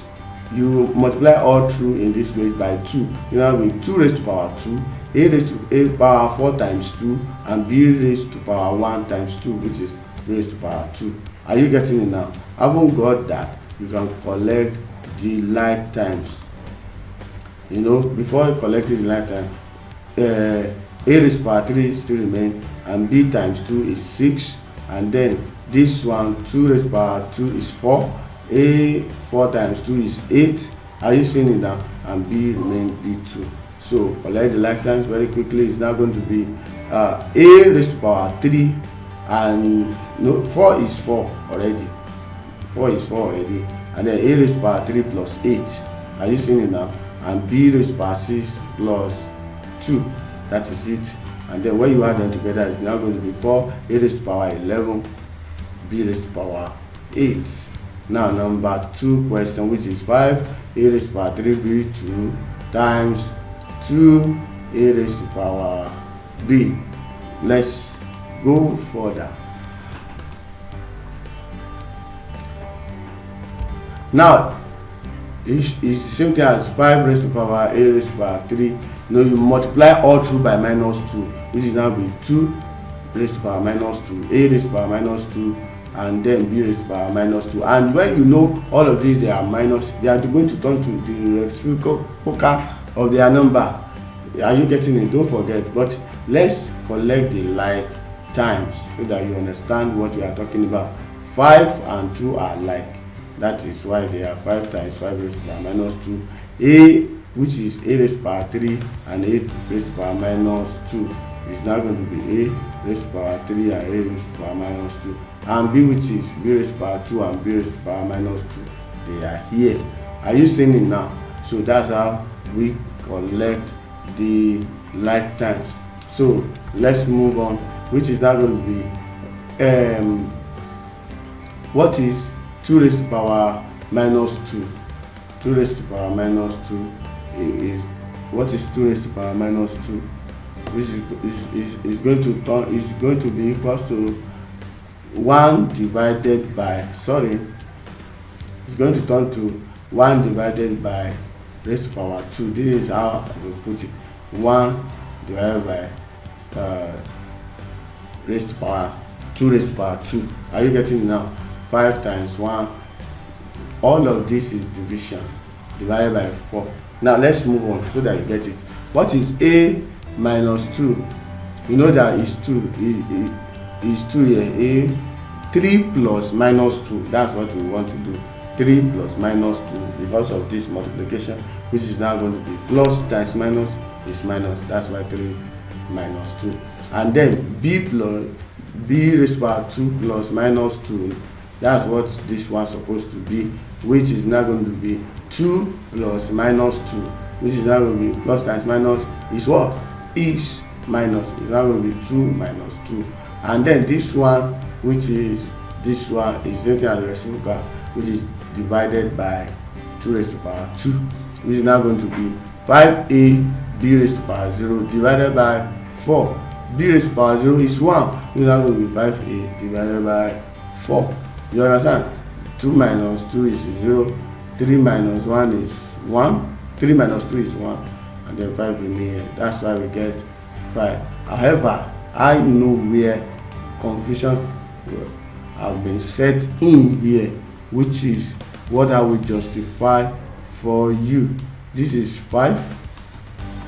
you multiply all through in this place by 2. With 2 raised to power 2, a raised to a power 4 times 2, and b raised to power 1 times 2, which is raised to power 2. Are you getting it now? Having got that, you can collect the like times. Before collecting the like time, a raised to power 3 still remain, and b times 2 is 6, and then this one 2 raised to power 2 is 4, a 4 times 2 is 8. Are you seeing it now? And b remain b2. So collect the like times very quickly. It's now going to be a raised to power 3, and 4 is 4 already. 4 is 4 already, and then a raised to power 3 plus 8. Are you seeing it now? And b raised to power 6 plus 2. That is it. And then when you add them together, it's now going to be 4 a raised to power 11 b raised to power 8. Now number 2 question, which is 5 a raised to power 3b2 times 2 a raised to power b. Let's go further. Now it's the same thing as 5 raised to power a raised to power 3. You multiply all through by minus 2, which is now be 2 raised to power minus 2, a raised to power minus 2, and then b raised to power minus 2. And when all of these, they are minus, they are going to turn to the reciprocal of their number. Are you getting it? Don't forget. But let's collect the like times so that you understand what we are talking about. 5 and 2 are like. That is why they are 5 times 5 raised to power minus 2. A, which is a raised to power 3, and a raised to power minus 2 is now going to be a raised to power 3 and a raised to power minus 2. And b, which is b raised to power 2 and b raised to power minus 2. They are here. Are you seeing it now? So that's how we collect the like times. So let's move on, which is now going to be what is 2 raised to power minus 2? 2 raised to power minus 2 is, what is 2 raised to power minus 2? which is going to turn is going to be equals to 1 divided by, sorry, it's going to turn to 1 divided by raised to power 2. This is how we put it. 1 divided by raised to power 2 raised to power 2. Are you getting it now? 5 times 1. All of this is division divided by 4. Now let's move on so that you get it. What is a minus 2? You know that is 2. Is 2 here. A 3 plus minus 2. That's what we want to do. 3 plus minus 2 because of this multiplication, which is now going to be plus times minus is minus. That's why 3 minus 2. And then b raised to power 2 plus minus 2. That's what this one's supposed to be, which is now going to be 2 plus minus 2, which is now going to be plus times minus is what? Is minus. It's now going to be 2 minus 2. And then this one, which is this one, is something as reciprocal, which is divided by 2 raised to power 2, which is now going to be 5a b raised to power 0 divided by 4. B raised to power 0 is 1, which is now going to be 5a divided by 4. You understand? 2 minus 2 is 0. 3 minus 1 is 1. 3 minus 2 is 1. And then 5 remain. That's why we get 5. However, I know where confusion have been set in here, which is what I will justify for you. This is 5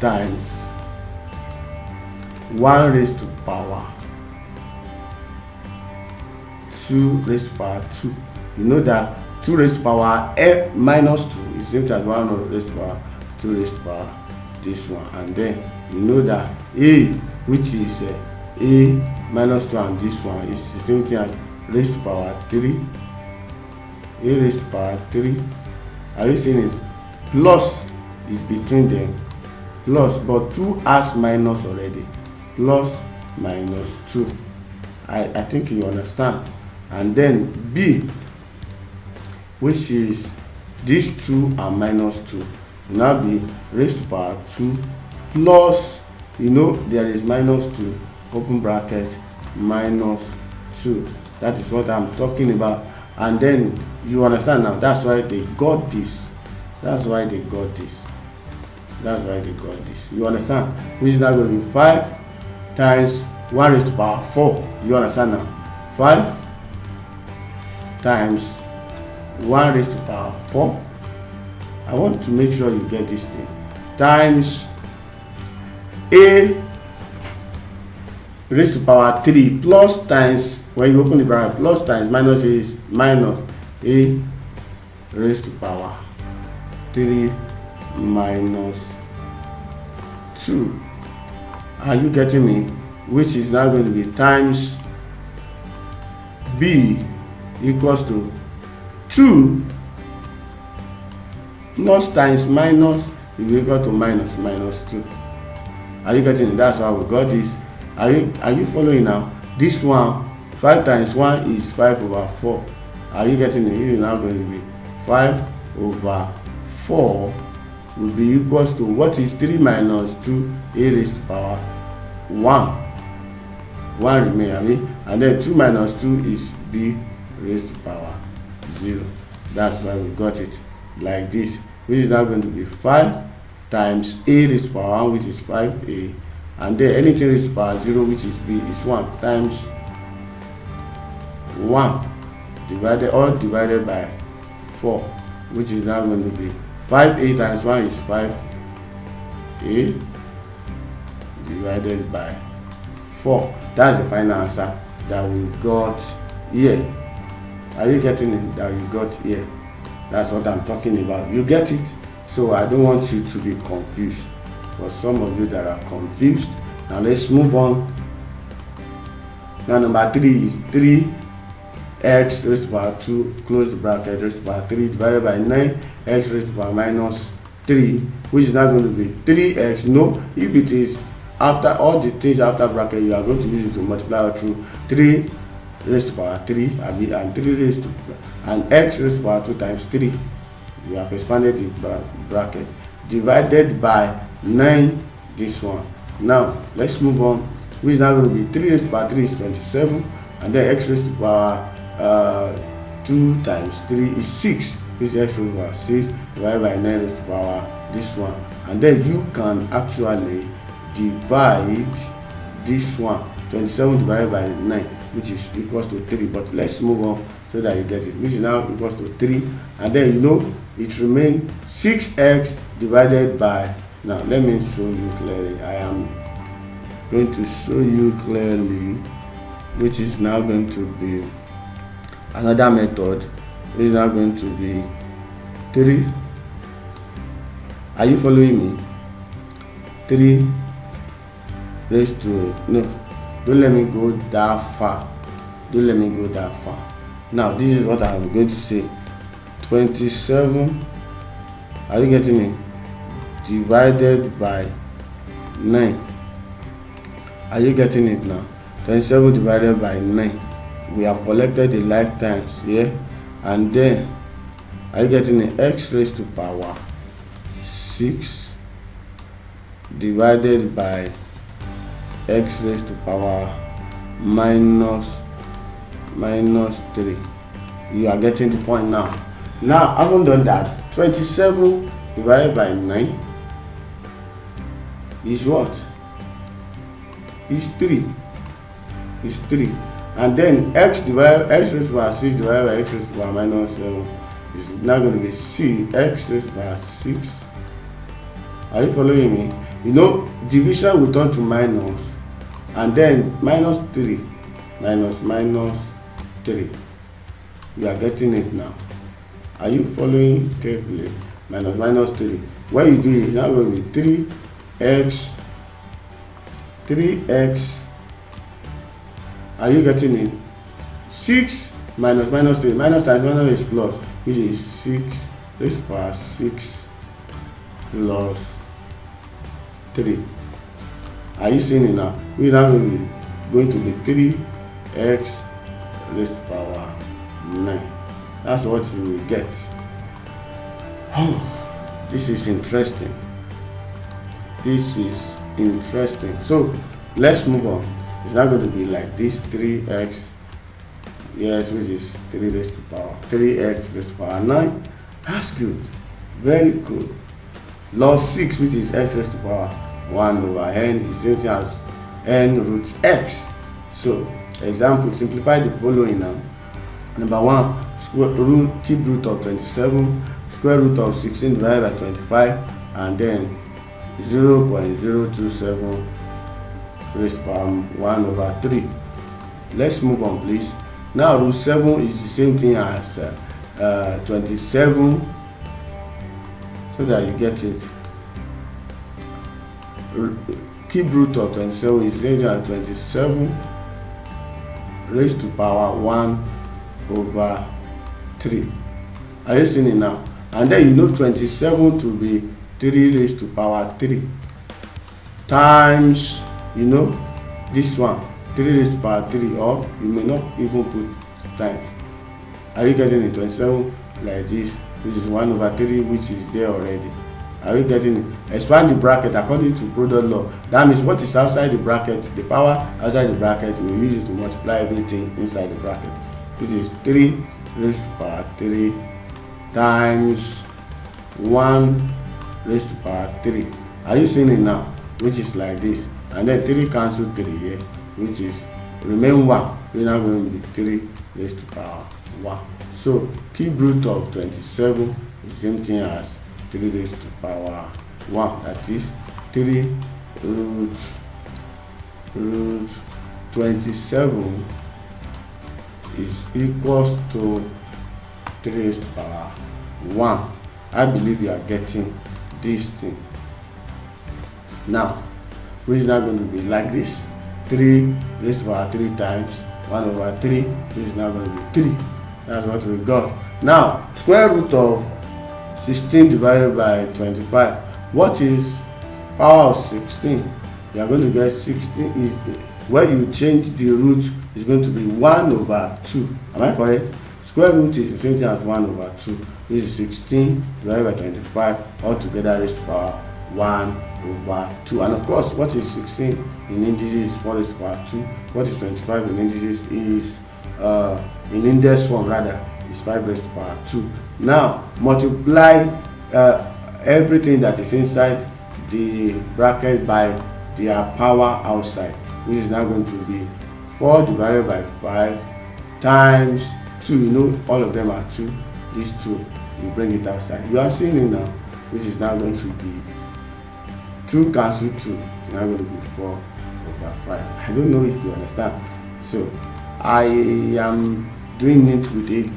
times 1 raised to power 2 raised to power 2. You know that 2 raised to power minus 2 is same as 1 raised to power 2 raised to power this one. And then you know that a, which is a minus 2, and this one is the same thing as raised to power 3. A raised to power 3. Are you seeing it? Plus is between them. Plus, but 2 has minus already. Plus minus 2. I think you understand. And then b, which is these 2 are minus 2, will now be raised to power 2 plus, you know, there is minus 2, open bracket, minus 2. That is what I'm talking about. And then you understand now. That's why they got this. That's why they got this. That's why they got this. You understand? Which is now going to be 5 times 1 raised to power 4. You understand now? 5 times 1 raised to power 4. I want to make sure you get this thing. Times a raised to power 3 plus times, when you open the bracket, plus times minus is minus a raised to power 3 minus 2. Are you getting me? Which is now going to be times b equals to 2 plus times minus is equal to minus 2. Are you getting it? That's why we got this. Are you following now? This one, 5 times 1 is 5 over 4. Are you getting it? It is now going to be 5 over 4 will be equals to, what is 3 minus 2, a raised to power 1. 1 remain, and then 2 minus 2 is b raised to power 0. That's why we got it like this, which is now going to be 5 times a raised to power 1, which is 5a, and then anything raised to power 0, which is b, is 1 times 1 divided by 4, which is now going to be 5a times 1 is 5a divided by 4. That's the final answer that we got here. Are you getting it? That you got here. That's what I'm talking about. You get it? So I don't want you to be confused. For some of you that are confused, now let's move on. Now number 3 is 3x raised to power 2, close the bracket, raised to power 3 divided by 9x raised to power minus 3, which is now going to be 3x. No, if it is after all the things after bracket, you are going to use it to multiply through 3 raised to power 3 and 3 raised to and x raised to power 2 times 3. You have expanded the bracket divided by 9, this one, Now let's move on, which is now going to be 3 raised to the power 3 is 27, and then x raised to the power 2 times 3 is 6. This is x raised to the power 6 divided by 9 raised to the power this one, and then you can actually divide this one, 27 divided by 9, which is equals to 3. But let's move on so that you get it, which is now equals to 3, and then you know it remains 6x divided by, now let me show you clearly. I am going to show you clearly, which is now going to be another method, which is now going to be 3. Are you following me? 3 raised to, no, don't let me go that far. Don't let me go that far. Now this is what I'm going to say. 27, are you getting me? Divided by 9. Are you getting it now? 27 divided by 9. We have collected the lifetimes here, and then are you getting it? X raised to power 6 divided by x raised to power minus 3. You are getting the point now. Now I haven't done that. 27 divided by 9 is what? Is 3. Is 3. And then x raised to power 6 divided by x raised to power minus 7 is now going to be x raised to power 6. Are you following me? You know, division will turn to minus, and then minus 3 minus 3. You are getting it now. Are you following carefully? Minus 3. When you do it, now going to be 3x. Are you getting it? 6 minus 3. Minus times minus is plus, which is 6 raised to power 6 plus 3. Are you seeing it now? We now going to be 3x raised to power 9. That's what you will get. Oh, this is interesting. This is interesting. So let's move on. It's not going to be like this 3x, yes, which is 3 raised to power 3x raised to power 9. That's good. Very good. Log 6, which is x raised to power 1 over n, is the same thing as n root x. So, example, simplify the following now. Number 1, cube root of 27, square root of 16 divided by 25, and then 0.027 raised to power 1 over 3. Let's move on, please. Now, root 7 is the same thing as 27, so that you get it. Cube root of 27 is greater than 27 raised to power 1 over 3. Are you seeing it now? And then you know 27 to be 3 raised to power 3 times, you know, this one, 3 raised to power 3, or you may not even put times. Are you getting it? 27 like this, which is 1 over 3, which is there already. Are you getting it? Expand the bracket according to product law. That means what is outside the bracket, the power outside the bracket, we will use it to multiply everything inside the bracket, which is 3 raised to power 3 times 1 raised to power 3. Are you seeing it now? Which is like this. And then 3 cancel 3 here, which is remain 1. We're now going to be 3 raised to power 1. So cube root of 27 is the same thing as 3 raised to power 1. That is 3 root 27 is equals to 3 raised to power 1. I believe you are getting this thing. Now, which is now going to be like this. 3 raised to power 3 times 1 over 3. This is now going to be 3. That's what we got. Now, square root of 16 divided by 25. What is power of 16? You are going to get 16 is when you change the root is going to be 1 over 2. Am I correct? Square root is the same thing as 1 over 2. This is 16 divided by 25 altogether raised to power 1/2. And of course, what is 16 in integers is 4 raised to power 2. What is 25 in integers is in index form rather is 5 raised to power 2. Now multiply everything that is inside the bracket by their power outside, which is now going to be 4 divided by 5 times 2. You know all of them are 2. These 2, you bring it outside. You are seeing it now, which is now going to be 2 cancel 2. It's now going to be 4/5. I don't know if you understand. So I am doing it with a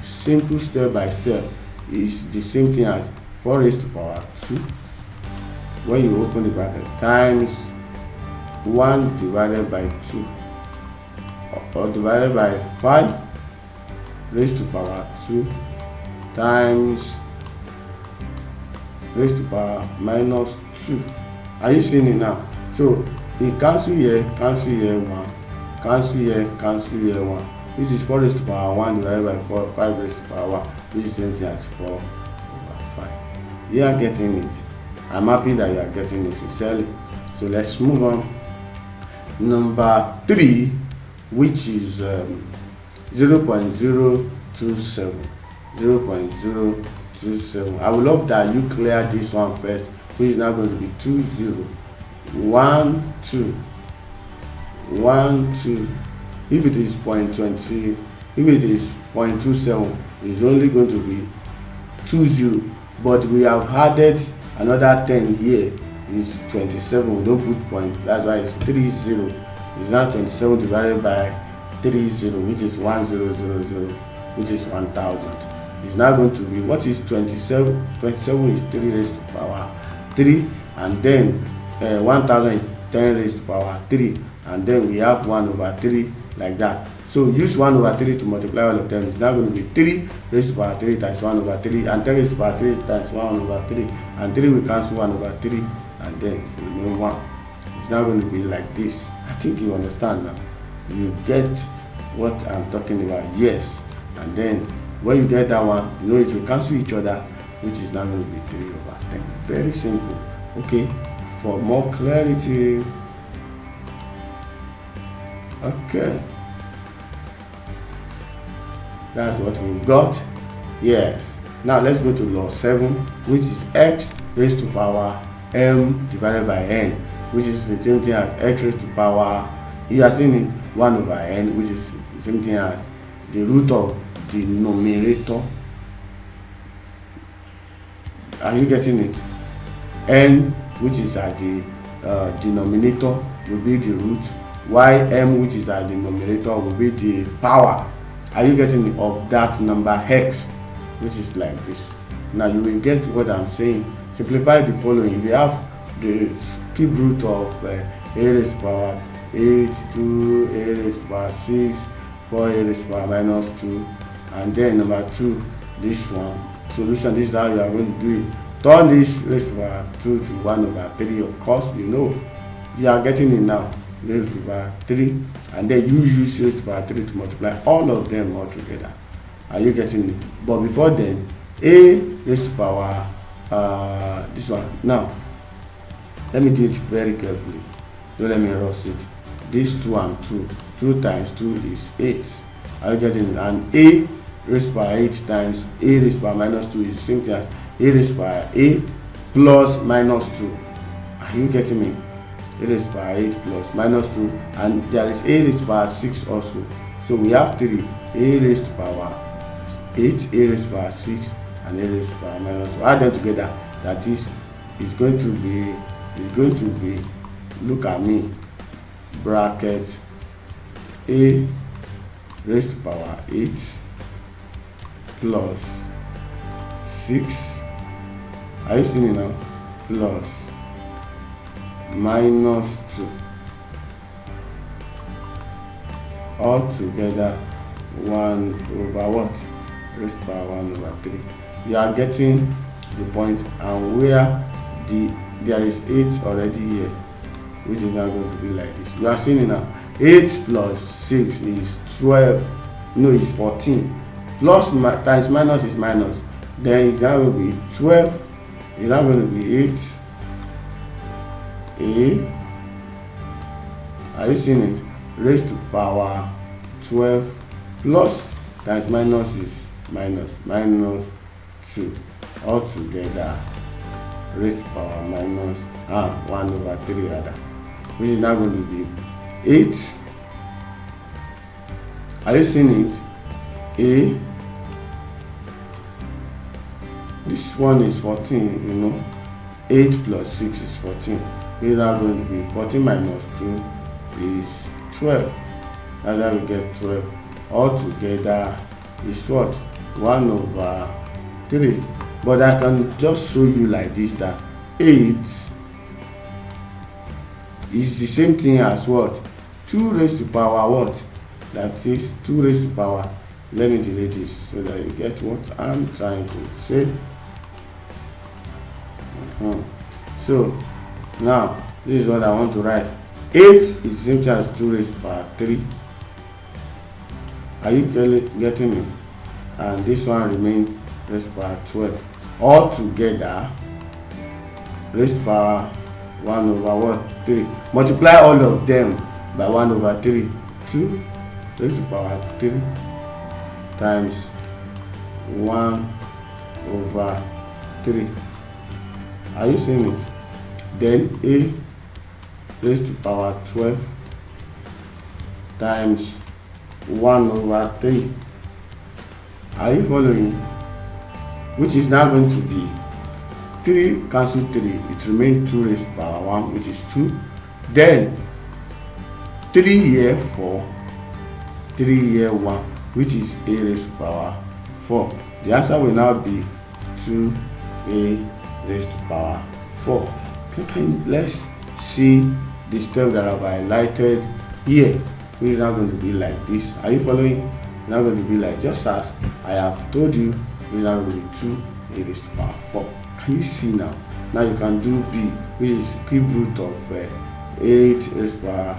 simple step by step. It's the same thing as 4 raised to power 2 when you open the bracket times 1 divided by 2 or divided by 5 raised to power 2 times raised to power minus 2. Are you seeing it now? So we cancel here 1, cancel here 1, which is 4 raised to power 1 divided by 5 raised to power 1, which is the same thing as 4/5. You are getting it. I'm happy that you are getting it sincerely. So let's move on. Number 3, which is 0.027. 0.027. I would love that you clear this one first, which is now going to be 2012. If it is 0.20, if it is 0.27, it's only going to be 20, but we have added another 10 here. Is 27. We don't put point, that's why it's 30. It's now 27 divided by 30, which is 1000, which is 1000. It's now going to be, what is 27? 27 is 3 raised to power 3, and then 1000 is 10 raised to power 3, and then we have 1/3 like that. So use 1/3 to multiply all of them. It's now going to be 3 raised to power 3 times 1/3, and 10 raised to power 3 times 1/3, and 3 will cancel 1/3, and then remain 1. It's now going to be like this. I think you understand now. You get what I'm talking about? Yes. And then when you get that one, you know it will cancel each other, which is now going to be 3/10. Very simple. Okay. For more clarity. Okay. That's what we got. Yes. Now let's go to law 7, which is x raised to power m divided by n, which is the same thing as x raised to power, you are seeing it, 1/n, which is the same thing as the root of the numerator. Are you getting it? N, which is at the denominator, will be the root, while m, which is at the numerator, will be the power. Are you getting it? Of that number x, which is like this. Now you will get what I'm saying. Simplify the following. We have the cube root of a raised to power 8, 2, a raised to power 6, 4 a raised to power minus 2, and then number 2, this one. Solution, this is how you are going to do it. Turn this raised to power 2 to 1/3. Of course, you know you are getting it now. Raised to power 3, and then you use raised to power 3 to multiply all of them all together. Are you getting it? But before then, a raised to power this one. Now let me do it very carefully. Don't let me rush it. This 2 and 2 times 2 is 8. Are you getting it? And a raised to power 8 times a raised to power minus 2 is the same thing as a raised to power 8 plus minus 2. Are you getting me? A raised to power 8 plus minus 2, and there is a raised to power 6 also. So we have 3, a raised to power 8, a raised to power 6, and a raised to power minus 2. Add them together. That is going to be, look at me, bracket a raised to power 8 plus 6. Are you seeing it now? Plus minus 2, all together 1/what? Raised to power 1/3. You are getting the point, and where there is 8 already here, which is now going to be like this. You are seeing it now. 8 plus 6 is 12. No, it's 14. Plus times minus is minus. Then it's now going to be 12 It's now going to be 8a. Are you seeing it? Raised to power 12 plus times minus is minus 2 altogether raised to power minus 1/3 rather, which is now going to be 8. Are you seeing it? A. This one is 14, 8 plus 6 is 14. This is now going to be 14 minus 2 is 12. That's how we get 12. Altogether is what? 1/3. But I can just show you like this, that 8 is the same thing as what? 2 raised to power what? That is 2 raised to power. Let me delete this so that you get what I'm trying to say. So now this is what I want to write. 8 is the same thing as 2 raised to power 3. Are you getting me? And this one remains raised to power 12. All together raised to power 1/3. Multiply all of them by 1/3. 2 raised to power 3 times 1/3. Are you seeing it? Then a raised to power 12 times 1/3. Are you following? Which is now going to be 3 cancel 3. It remains 2 raised to power 1, which is 2. Then 3 here 4, 3 here 1, which is a raised to power 4. The answer will now be 2a raised to power 4. Let's see the step that I've highlighted here, which is now going to be like this. Are you following? It's now going to be like, just as I have told you, it's now going to be 2a raised to power 4. Can you see now? Now you can do b, which is cube root of 8 raised to power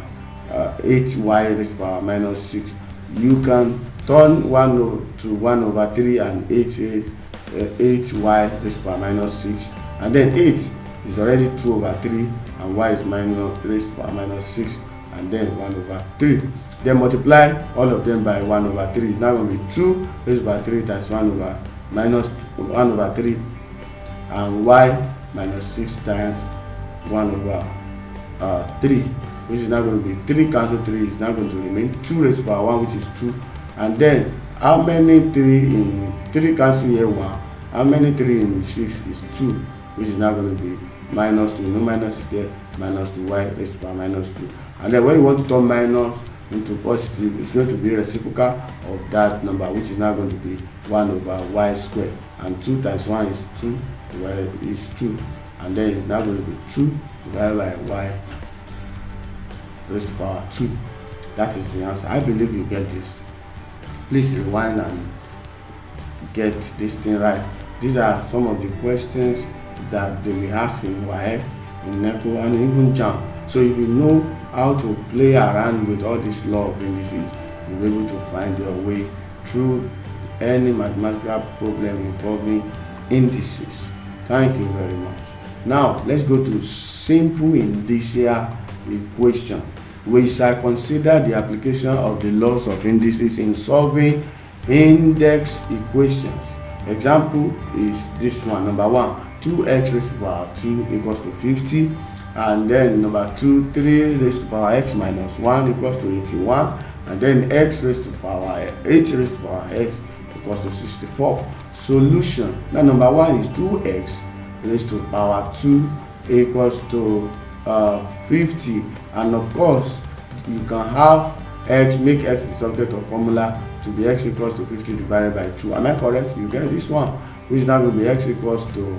8y raised to power minus 6. You can turn 1 to 1/3 and 8y raised to power minus 6, and then 8 is already 2/3 and y is minus raised to power minus 6, and then 1/3. Then multiply all of them by 1/3. It's now going to be 2 raised to power 3 times 1/3 and y minus 6 times 1/3, which is now going to be 3 cancel 3 is now going to remain 2 raised to power 1, which is 2. And then how many 3 in 3 cancel here 1? How many 3 in 6 is 2, which is now going to be minus 2. No minus is there, minus 2y raised to power minus 2. And then when you want to turn minus into positive, it's going to be reciprocal of that number, which is now going to be 1/y squared. And 2 times 1 is 2, is 2. And then it's now going to be 2 divided by y raised to power 2. That is the answer. I believe you get this. Please rewind and get this thing right. These are some of the questions that they will ask in waec, in neco, and even jamb. So if you know how to play around with all this law of indices, you'll be able to find your way through any mathematical problem involving indices. Thank you very much. Now let's go to simple indicial equation. We shall consider the application of the laws of indices in solving index equations. Example is this one. Number 1, 2x raised to power 2 equals to 50. And then number 2, 3 raised to power x minus 1 equals to 81. And then x raised to power 8 raised to power x equals to 64. Solution. Now number 1 is 2x raised to power 2 equals to 50. And of course you can have x, make x the subject of formula to be x equals to 50 divided by 2. Am I correct? You get this one, which now will be x equals to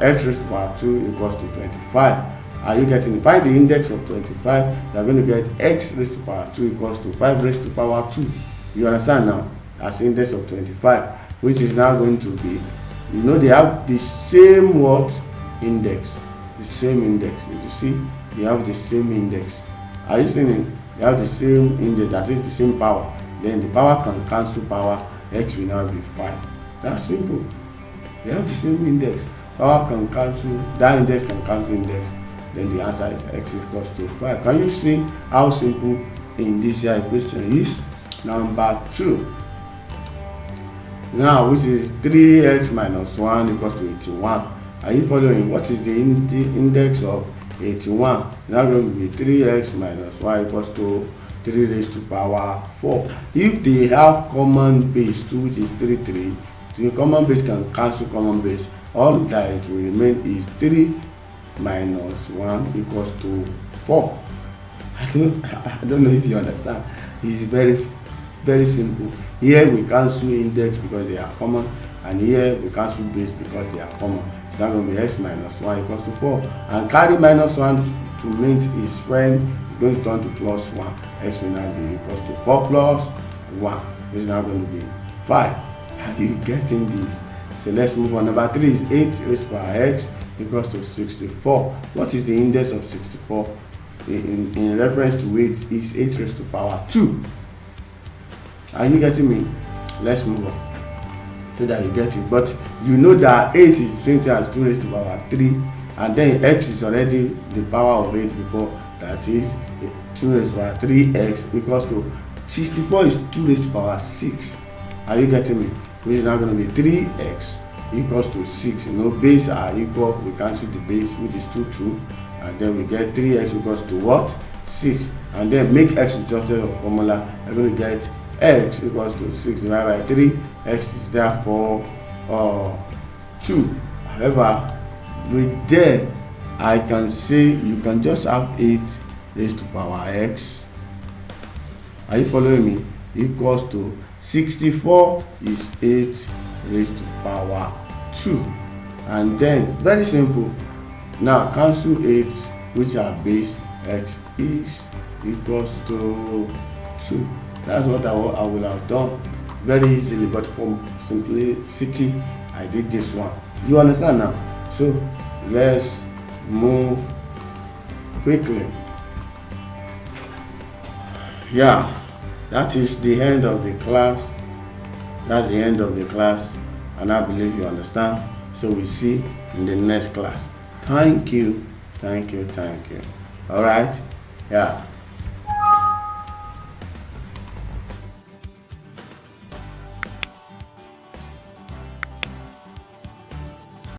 x raised to power 2 equals to 25. Are you getting it? Find the index of 25. You are going to get x raised to power 2 equals to 5 raised to power 2. You understand now? As index of 25, which is now going to be, they have the same what index, the same index. If you see, they have the same index. Are you seeing it? They have the same index, that is the same power. Then the power can cancel power, x will now be 5. That's simple. They have the same index. Power can cancel, that index can cancel index, then the answer is x equals to 5. Can you see how simple indicial equation is? Number 2. Now, which is 3x minus 1 equals to 81. Are you following? What is the index of 81? Now going to be 3x minus 1 equals to 3 raised to power 4. If they have common base 2, which is 3, the common base can cancel common base. All that it will remain is 3 minus 1 equals to 4. I don't know if you understand. It's very simple. Here we cancel index because they are common, and here we cancel base because they are common. It's now going to be x minus 1 equals to 4. And carry minus 1 to meet his friend is going to turn to plus 1. X will now be equals to 4 plus 1, which is now going to be 5. Are you getting this? So let's move on. Number 3 is 8 raised to power x equals to 64. What is the index of 64? In reference to 8 is 8 raised to power 2. Are you getting me? Let's move on so that you get it. But you know that 8 is the same thing as 2 raised to power 3, and then x is already the power of 8 before, that is 2 raised to power 3x equals to 64 is 2 raised to power 6. Are you getting me? Which is now going to be 3x equals to 6. You know, base are equal. We cancel the base, which is 2, and then we get 3x equals to what? 6. And then make x adjusted of formula. We're going to get x equals to 6 divided by 3. X is therefore 2. However, with that, I can say you can just have 8 raised to power x. Are you following me? Equals to 64 is 8 raised to power 2. And then, very simple. Now, cancel 8, which are base. X is equals to 2. That's what I will have done very easily, but for simplicity, I did this one. You understand now? So, let's move quickly. Yeah. That is the end of the class. That's the end of the class, and I believe you understand. So we see in the next class. Thank you. All right. Yeah.